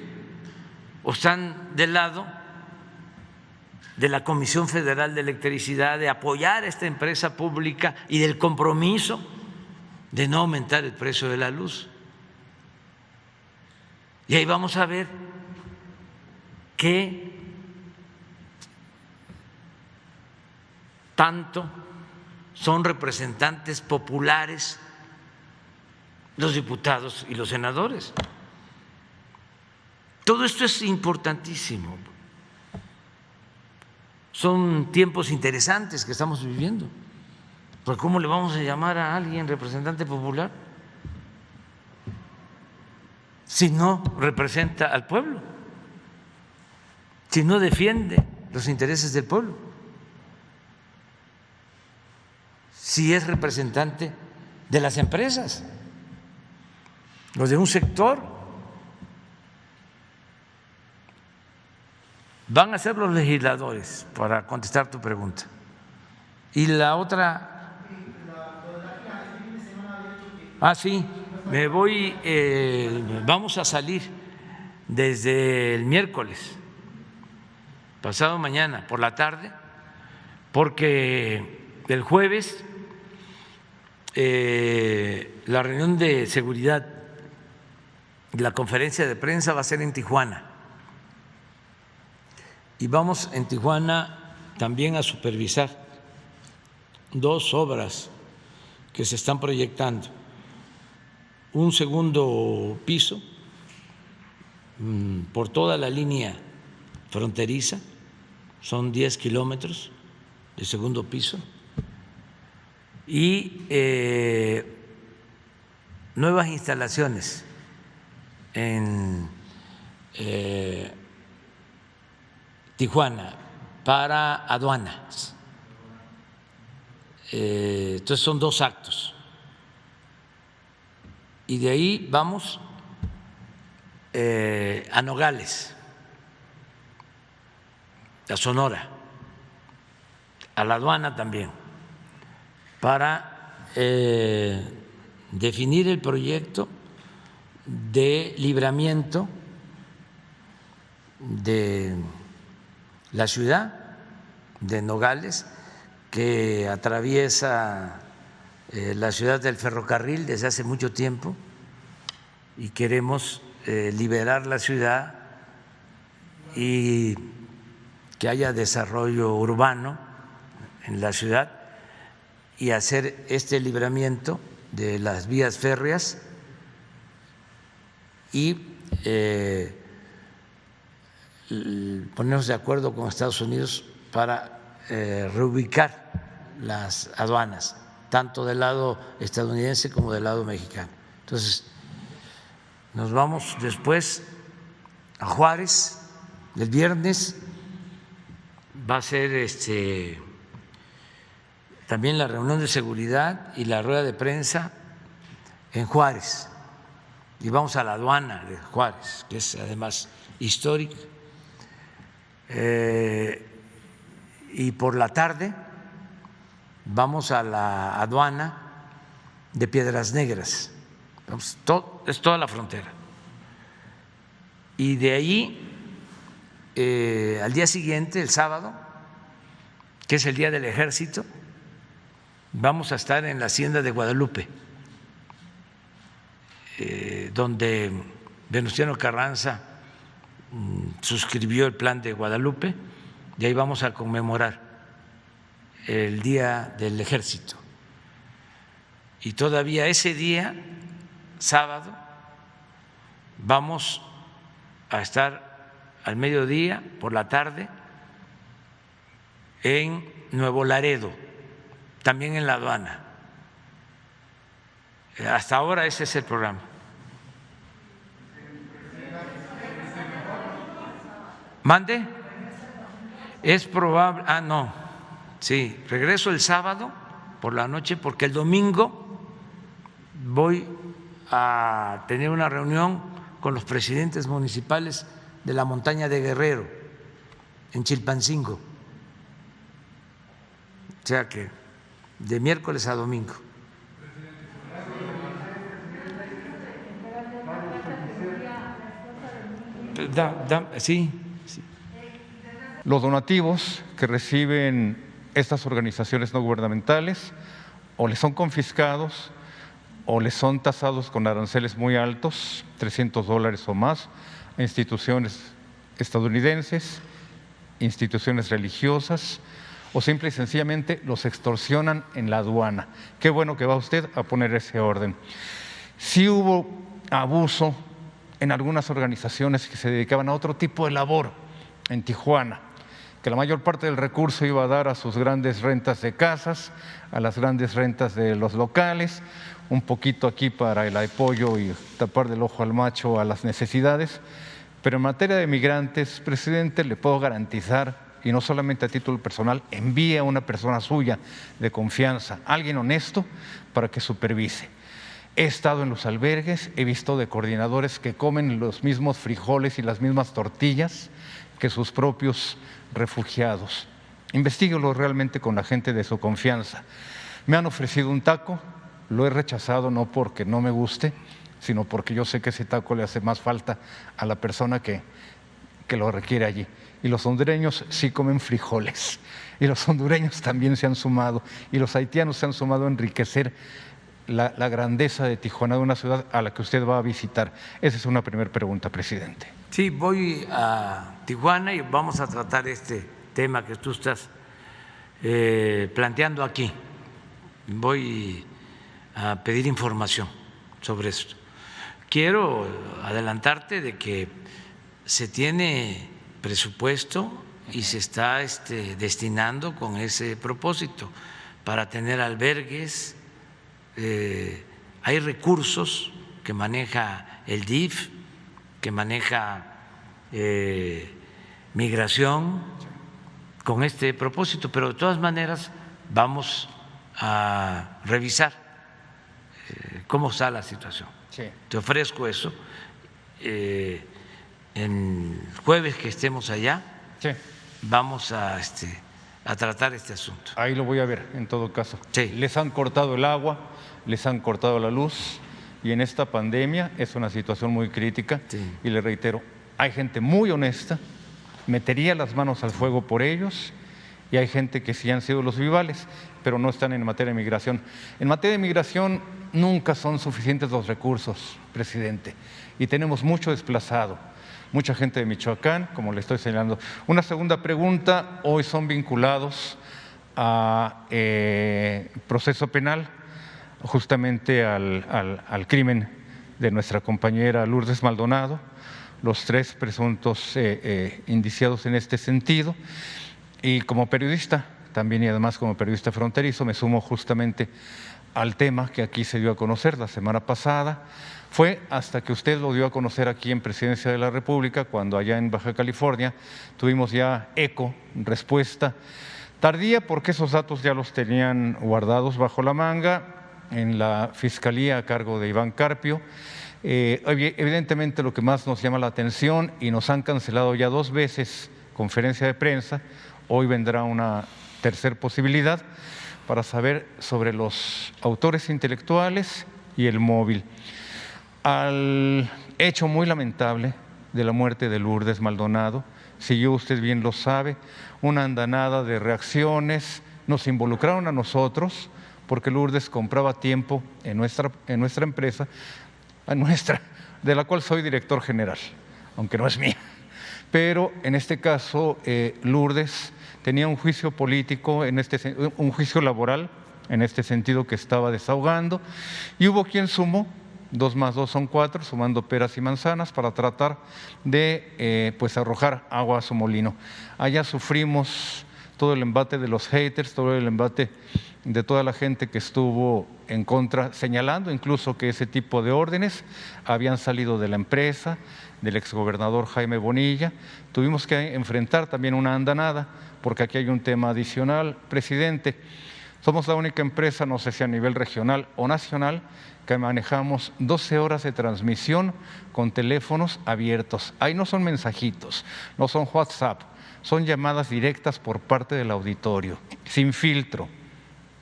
¿O están del lado de la Comisión Federal de Electricidad, de apoyar a esta empresa pública y del compromiso de no aumentar el precio de la luz? Y ahí vamos a ver qué tanto son representantes populares los diputados y los senadores. Todo esto es importantísimo. Son tiempos interesantes que estamos viviendo. ¿Pero cómo le vamos a llamar a alguien representante popular si no representa al pueblo, si no defiende los intereses del pueblo, si es representante de las empresas o de un sector? Van a ser los legisladores, para contestar tu pregunta. Y la otra, sí, me voy, vamos a salir desde el miércoles, pasado mañana por la tarde, porque el jueves la reunión de seguridad, la conferencia de prensa va a ser en Tijuana. Y vamos en Tijuana también a supervisar dos obras que se están proyectando. Un segundo piso por toda la línea fronteriza, son 10 kilómetros de segundo piso, y nuevas instalaciones en Tijuana para aduanas. Entonces son dos actos. Y de ahí vamos a Nogales, a Sonora, a la aduana también, para definir el proyecto de libramiento de la ciudad de Nogales, que atraviesa la ciudad del ferrocarril desde hace mucho tiempo, y queremos liberar la ciudad y que haya desarrollo urbano en la ciudad y hacer este libramiento de las vías férreas y ponernos de acuerdo con Estados Unidos para reubicar las aduanas, tanto del lado estadounidense como del lado mexicano. Entonces, nos vamos después a Juárez. El viernes va a ser también la reunión de seguridad y la rueda de prensa en Juárez. Y vamos a la aduana de Juárez, que es además histórica. Y por la tarde vamos a la aduana de Piedras Negras. Es toda la frontera. Y de ahí, al día siguiente, el sábado, que es el Día del Ejército, vamos a estar en la Hacienda de Guadalupe, donde Venustiano Carranza suscribió el Plan de Guadalupe, y ahí vamos a conmemorar el Día del Ejército. Y todavía ese día, sábado, vamos a estar al mediodía, por la tarde, en Nuevo Laredo, también en la aduana. Hasta ahora ese es el programa. ¿Mande? Es probable, no, sí, regreso el sábado por la noche porque el domingo voy a tener una reunión con los presidentes municipales de la montaña de Guerrero, en Chilpancingo. O sea que de miércoles a domingo. Sí. Los donativos que reciben estas organizaciones no gubernamentales o les son confiscados o les son tasados con aranceles muy altos, $300 o más, a instituciones estadounidenses, instituciones religiosas, o simple y sencillamente los extorsionan en la aduana. Qué bueno que va usted a poner ese orden. Sí hubo abuso en algunas organizaciones que se dedicaban a otro tipo de labor en Tijuana, que la mayor parte del recurso iba a dar a sus grandes rentas de casas, a las grandes rentas de los locales, un poquito aquí para el apoyo y tapar del ojo al macho a las necesidades. Pero en materia de migrantes, presidente, le puedo garantizar, y no solamente a título personal, envíe a una persona suya de confianza, alguien honesto, para que supervise. He estado en los albergues, he visto de coordinadores que comen los mismos frijoles y las mismas tortillas que sus propios refugiados. Investíguelo realmente con la gente de su confianza. Me han ofrecido un taco, lo he rechazado no porque no me guste, sino porque yo sé que ese taco le hace más falta a la persona que lo requiere allí. Y los hondureños sí comen frijoles, y los hondureños también se han sumado, y los haitianos se han sumado a enriquecer la grandeza de Tijuana, de una ciudad a la que usted va a visitar. Esa es una primera pregunta, presidente. Sí, voy a Tijuana y vamos a tratar este tema que tú estás planteando aquí, voy a pedir información sobre esto. Quiero adelantarte de que se tiene presupuesto y se está destinando con ese propósito para tener albergues. Hay recursos que maneja el DIF, que maneja Migración con este propósito, pero de todas maneras vamos a revisar cómo está la situación. Sí. Te ofrezco eso. El jueves que estemos allá, Sí. vamos a tratar este asunto. Ahí lo voy a ver, en todo caso. Sí. Les han cortado el agua, les han cortado la luz, y en esta pandemia es una situación muy crítica. Sí. Y le reitero, hay gente muy honesta, metería las manos al fuego por ellos, y hay gente que sí han sido los vivales, pero no están en materia de migración. En materia de migración nunca son suficientes los recursos, presidente, y tenemos mucho desplazado, mucha gente de Michoacán, como le estoy señalando. Una segunda pregunta, hoy son vinculados a proceso penal, justamente al crimen de nuestra compañera Lourdes Maldonado, los 3 presuntos indiciados en este sentido. Y como periodista, también y además como periodista fronterizo, me sumo justamente al tema que aquí se dio a conocer la semana pasada. Fue hasta que usted lo dio a conocer aquí en Presidencia de la República, cuando allá en Baja California tuvimos ya eco, respuesta tardía, porque esos datos ya los tenían guardados bajo la manga en la Fiscalía a cargo de Iván Carpio. Evidentemente lo que más nos llama la atención, y nos han cancelado ya 2 veces conferencia de prensa, hoy vendrá una tercera posibilidad para saber sobre los autores intelectuales y el móvil. Al hecho muy lamentable de la muerte de Lourdes Maldonado, siguió, usted bien lo sabe, una andanada de reacciones, nos involucraron a nosotros, porque Lourdes compraba tiempo en nuestra empresa, de la cual soy director general, aunque no es mía. Pero en este caso, Lourdes tenía un juicio político, un juicio laboral, en este sentido, que estaba desahogando, y hubo quien sumó 2 más 2 son 4, sumando peras y manzanas, para tratar de pues arrojar agua a su molino. Allá sufrimos todo el embate de los haters, todo el embate de toda la gente que estuvo en contra, señalando incluso que ese tipo de órdenes habían salido de la empresa, del exgobernador Jaime Bonilla. Tuvimos que enfrentar también una andanada, porque aquí hay un tema adicional, presidente. Somos la única empresa, no sé si a nivel regional o nacional, que manejamos 12 horas de transmisión con teléfonos abiertos. Ahí no son mensajitos, no son WhatsApp, son llamadas directas por parte del auditorio, sin filtro.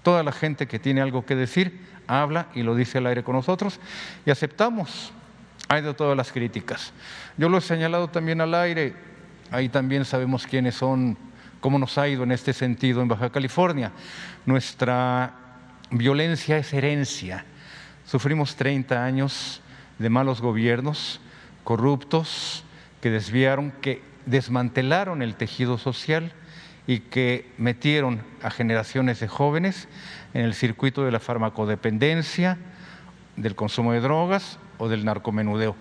Toda la gente que tiene algo que decir habla y lo dice al aire con nosotros, y aceptamos. Hay de todas las críticas. Yo lo he señalado también al aire, ahí también sabemos quiénes son, cómo nos ha ido en este sentido en Baja California. Nuestra violencia es herencia. Sufrimos 30 años de malos gobiernos, corruptos, que desviaron, que desmantelaron el tejido social y que metieron a generaciones de jóvenes en el circuito de la farmacodependencia, del consumo de drogas o del narcomenudeo.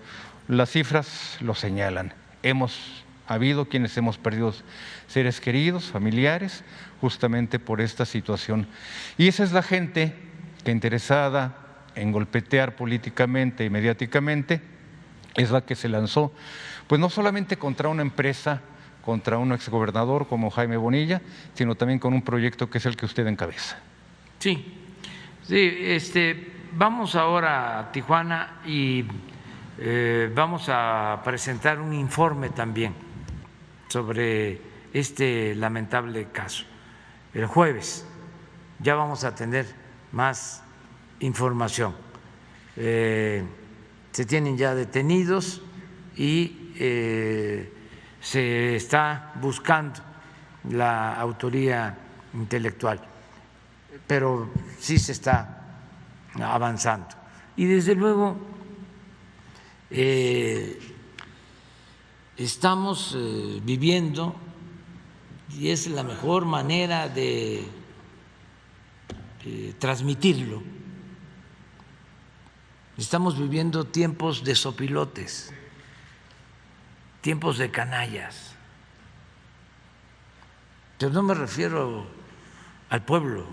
Las cifras lo señalan. Hemos habido quienes hemos perdido seres queridos, familiares, justamente por esta situación. Y esa es la gente que, interesada en golpetear políticamente y mediáticamente, es la que se lanzó, pues no solamente contra una empresa, contra un exgobernador como Jaime Bonilla, sino también con un proyecto que es el que usted encabeza. Sí, vamos ahora a Tijuana y vamos a presentar un informe también sobre este lamentable caso. El jueves ya vamos a tener más información. Se tienen ya detenidos y se está buscando la autoría intelectual, pero sí se está avanzando. Y desde luego estamos viviendo, y es la mejor manera de transmitirlo. Estamos viviendo tiempos de sopilotes, tiempos de canallas. Pero no me refiero al pueblo,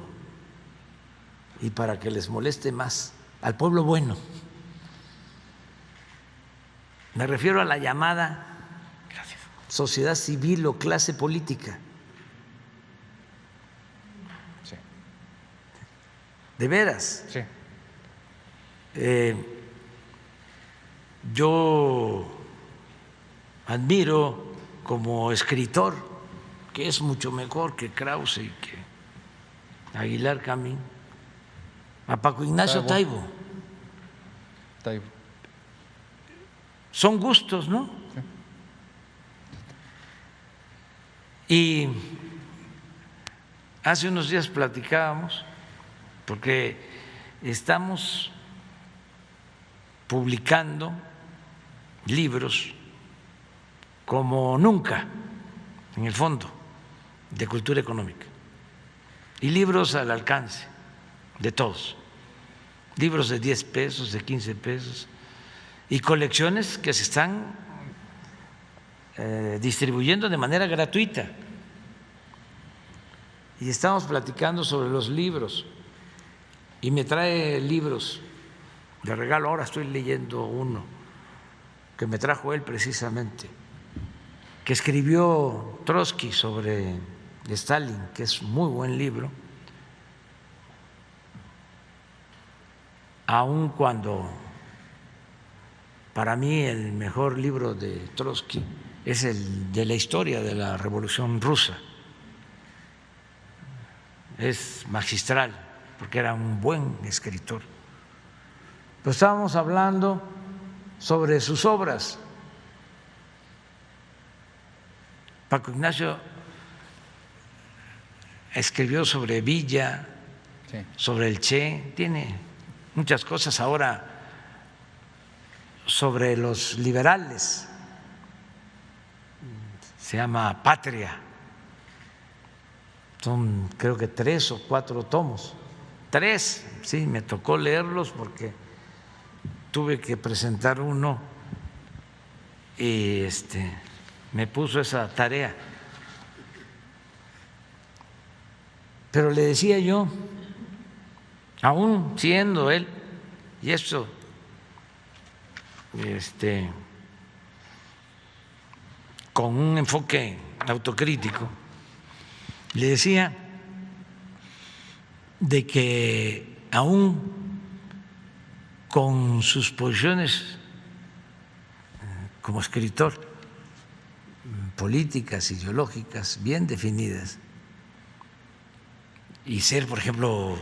y para que les moleste más, al pueblo bueno. Me refiero a la llamada sociedad civil o clase política. Sí. De veras. Sí. Yo admiro como escritor, que es mucho mejor que Krause y que Aguilar Camín, a Paco Ignacio Taibo. Son gustos, ¿no? Sí. Y hace unos días platicábamos, porque estamos publicando libros como nunca, en el Fondo de Cultura Económica, y libros al alcance de todos, libros de 10 pesos, de 15 pesos, y colecciones que se están distribuyendo de manera gratuita. Y estamos platicando sobre los libros, y me trae libros de regalo. Ahora estoy leyendo uno que me trajo él precisamente, que escribió Trotsky sobre Stalin, que es muy buen libro, aun cuando para mí el mejor libro de Trotsky es el de la historia de la Revolución Rusa. Es magistral, porque era un buen escritor. Pero estábamos hablando sobre sus obras. Paco Ignacio escribió sobre Villa, sí, sobre el Che, tiene muchas cosas ahora sobre los liberales, se llama Patria, son creo que 3 o 4 tomos, 3, sí, me tocó leerlos porque tuve que presentar uno y me puso esa tarea. Pero le decía yo, aún siendo él, y esto con un enfoque autocrítico, le decía de que aún con sus posiciones como escritor, políticas, ideológicas, bien definidas, y ser, por ejemplo,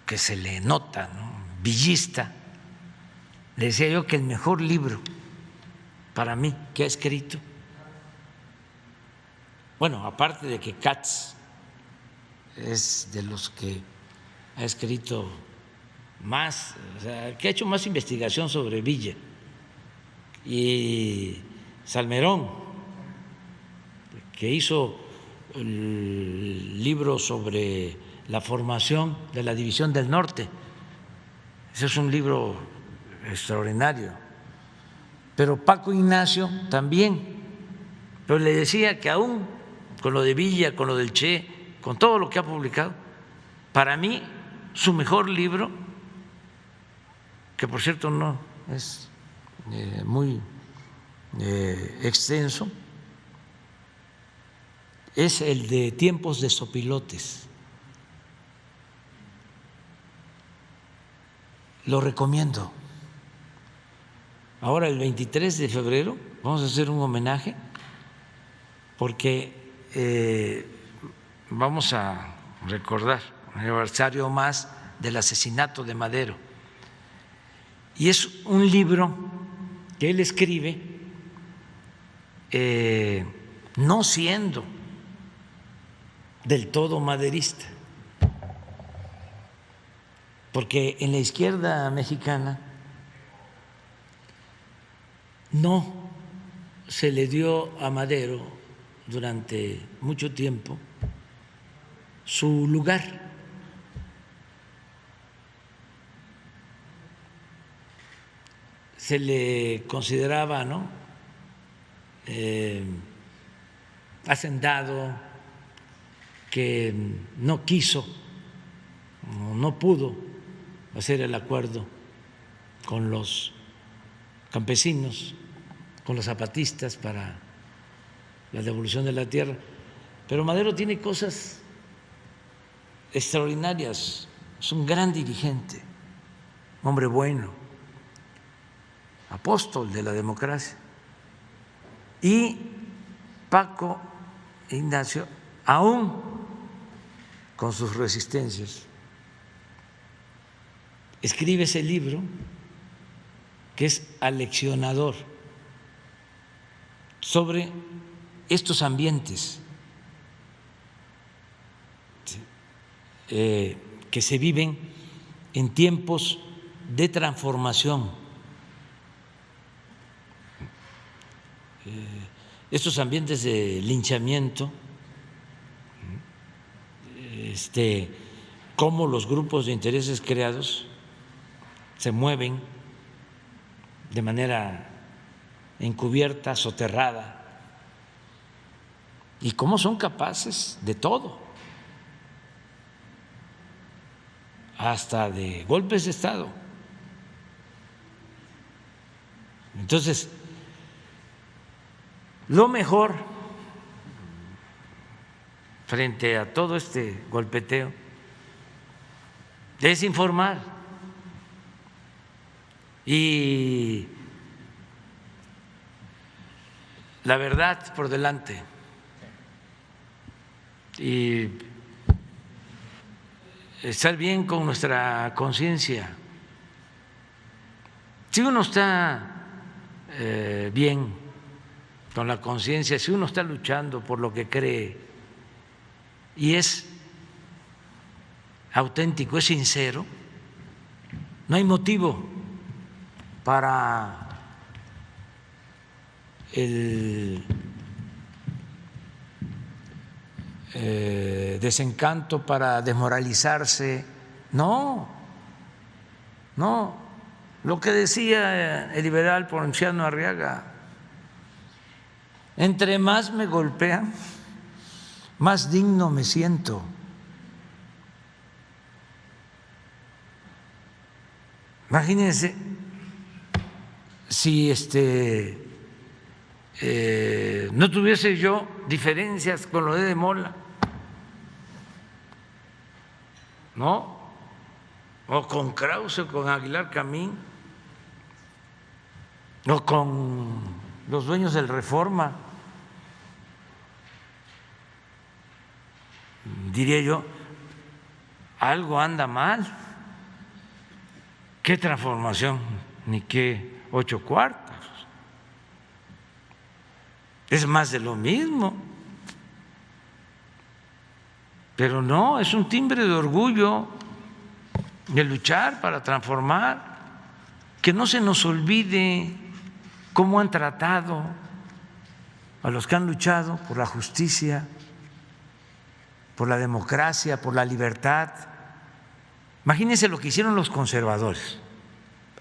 que se le nota, ¿no?, villista, le decía yo que el mejor libro para mí que ha escrito, bueno, aparte de que Katz es de los que ha escrito más, o sea, que ha hecho más investigación sobre Villa, y Salmerón, que hizo el libro sobre la formación de la División del Norte. Ese es un libro extraordinario. Pero Paco Ignacio también. Pero le decía que aún con lo de Villa, con lo del Che, con todo lo que ha publicado, para mí su mejor libro, que por cierto no es muy extenso, es el de Tiempos de Sopilotes. Lo recomiendo. Ahora el 23 de febrero vamos a hacer un homenaje porque vamos a recordar un aniversario más del asesinato de Madero. Y es un libro que él escribe no siendo del todo maderista, porque en la izquierda mexicana no se le dio a Madero durante mucho tiempo su lugar se le consideraba, ¿no?, hacendado, que no quiso o no pudo hacer el acuerdo con los campesinos, con los zapatistas para la devolución de la tierra. Pero Madero tiene cosas extraordinarias, es un gran dirigente, hombre bueno, apóstol de la democracia. Y Paco Ignacio, aún con sus resistencias, escribe ese libro que es aleccionador sobre estos ambientes que se viven en tiempos de transformación. Estos ambientes de linchamiento, cómo los grupos de intereses creados se mueven de manera encubierta, soterrada, y cómo son capaces de todo, hasta de golpes de Estado. Entonces, lo mejor frente a todo este golpeteo es informar y la verdad por delante, y estar bien con nuestra conciencia. Si uno está bien con la conciencia, si uno está luchando por lo que cree y es auténtico, es sincero, no hay motivo para el desencanto, para desmoralizarse. No, lo que decía el liberal Ponciano Arriaga: entre más me golpean, más digno me siento. Imagínense si no tuviese yo diferencias con lo de Mola, ¿no?, o con Krause, o con Aguilar Camín, o con los dueños del Reforma, diría yo, algo anda mal. ¿Qué transformación? Ni qué 8 cuartos. Es más de lo mismo. Pero no, es un timbre de orgullo de luchar para transformar. Que no se nos olvide cómo han tratado a los que han luchado por la justicia, por la democracia, por la libertad. Imagínense lo que hicieron los conservadores.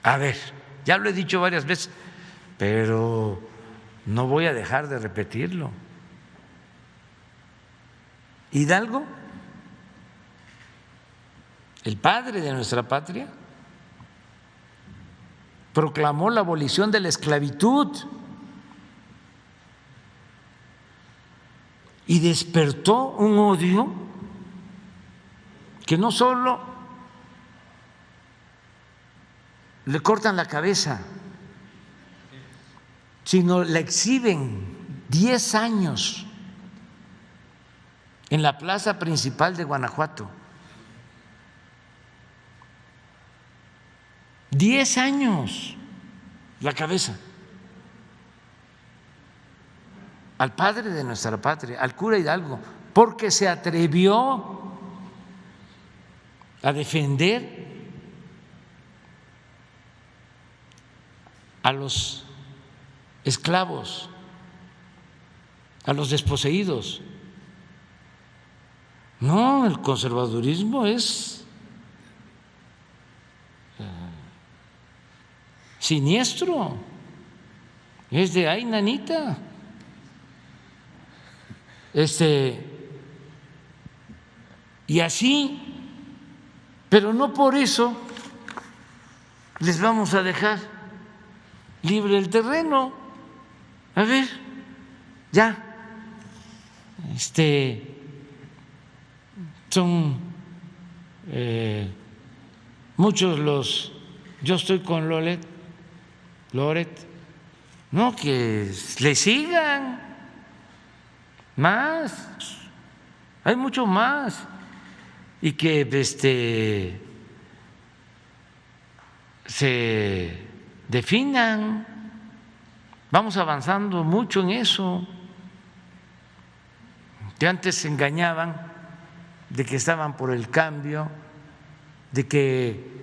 A ver, ya lo he dicho varias veces, pero no voy a dejar de repetirlo. Hidalgo, el padre de nuestra patria, proclamó la abolición de la esclavitud y despertó un odio que no solo le cortan la cabeza, sino la exhiben 10 años en la plaza principal de Guanajuato. 10 años la cabeza al padre de nuestra patria, al cura Hidalgo, porque se atrevió a defender a los esclavos, a los desposeídos. No, el conservadurismo es siniestro. Es de ay, nanita. Y así, pero no por eso les vamos a dejar libre el terreno. A ver, ya, son muchos los, yo estoy con Loret, no, que le sigan más, hay mucho más, y que se definan. Vamos avanzando mucho en eso. Que antes se engañaban de que estaban por el cambio, de que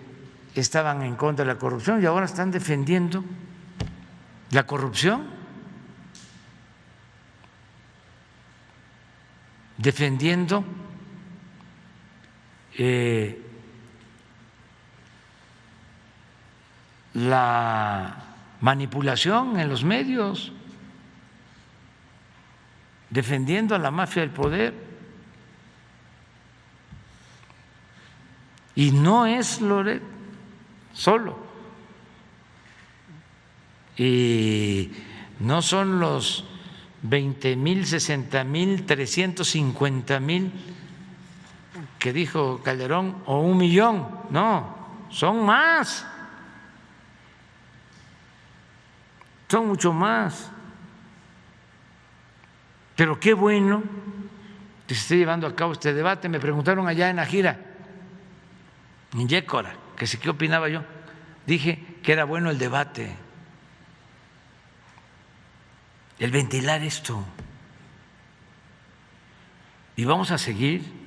estaban en contra de la corrupción y ahora están defendiendo la corrupción, defendiendo la manipulación en los medios, defendiendo a la mafia del poder. Y no es Loret solo, y no son los 20,000, 60,000, 350,000 que dijo Calderón o 1,000,000, no, son más, son mucho más. Pero qué bueno que se esté llevando a cabo este debate. Me preguntaron allá en la gira, en Yécora, que sí, qué opinaba yo. Dije que era bueno el debate, el ventilar esto. Y vamos a seguir.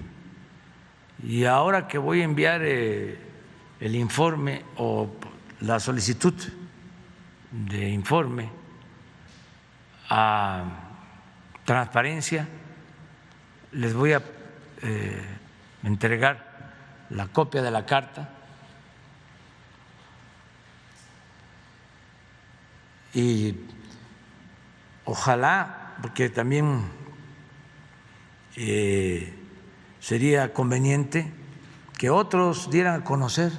Y ahora que voy a enviar el informe o la solicitud de informe a Transparencia, les voy a entregar la copia de la carta y ojalá, porque también sería conveniente que otros dieran a conocer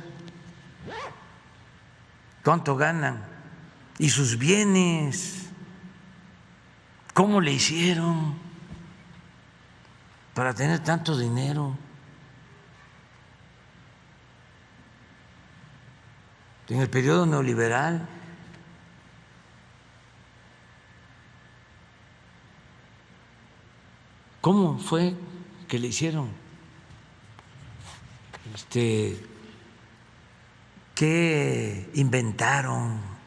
cuánto ganan y sus bienes, cómo le hicieron para tener tanto dinero. En el periodo neoliberal, ¿cómo fue que le hicieron? ¿Qué inventaron?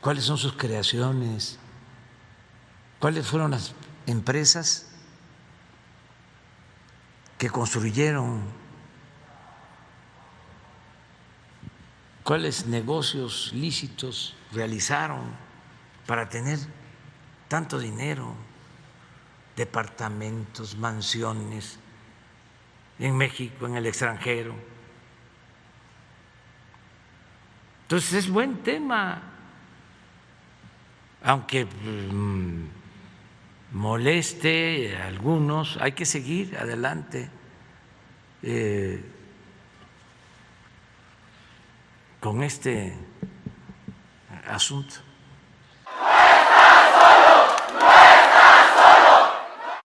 ¿Cuáles son sus creaciones? ¿Cuáles fueron las empresas que construyeron? ¿Cuáles negocios lícitos realizaron para tener tanto dinero? Departamentos, mansiones en México, en el extranjero. Entonces es buen tema, aunque moleste a algunos, hay que seguir adelante con este asunto.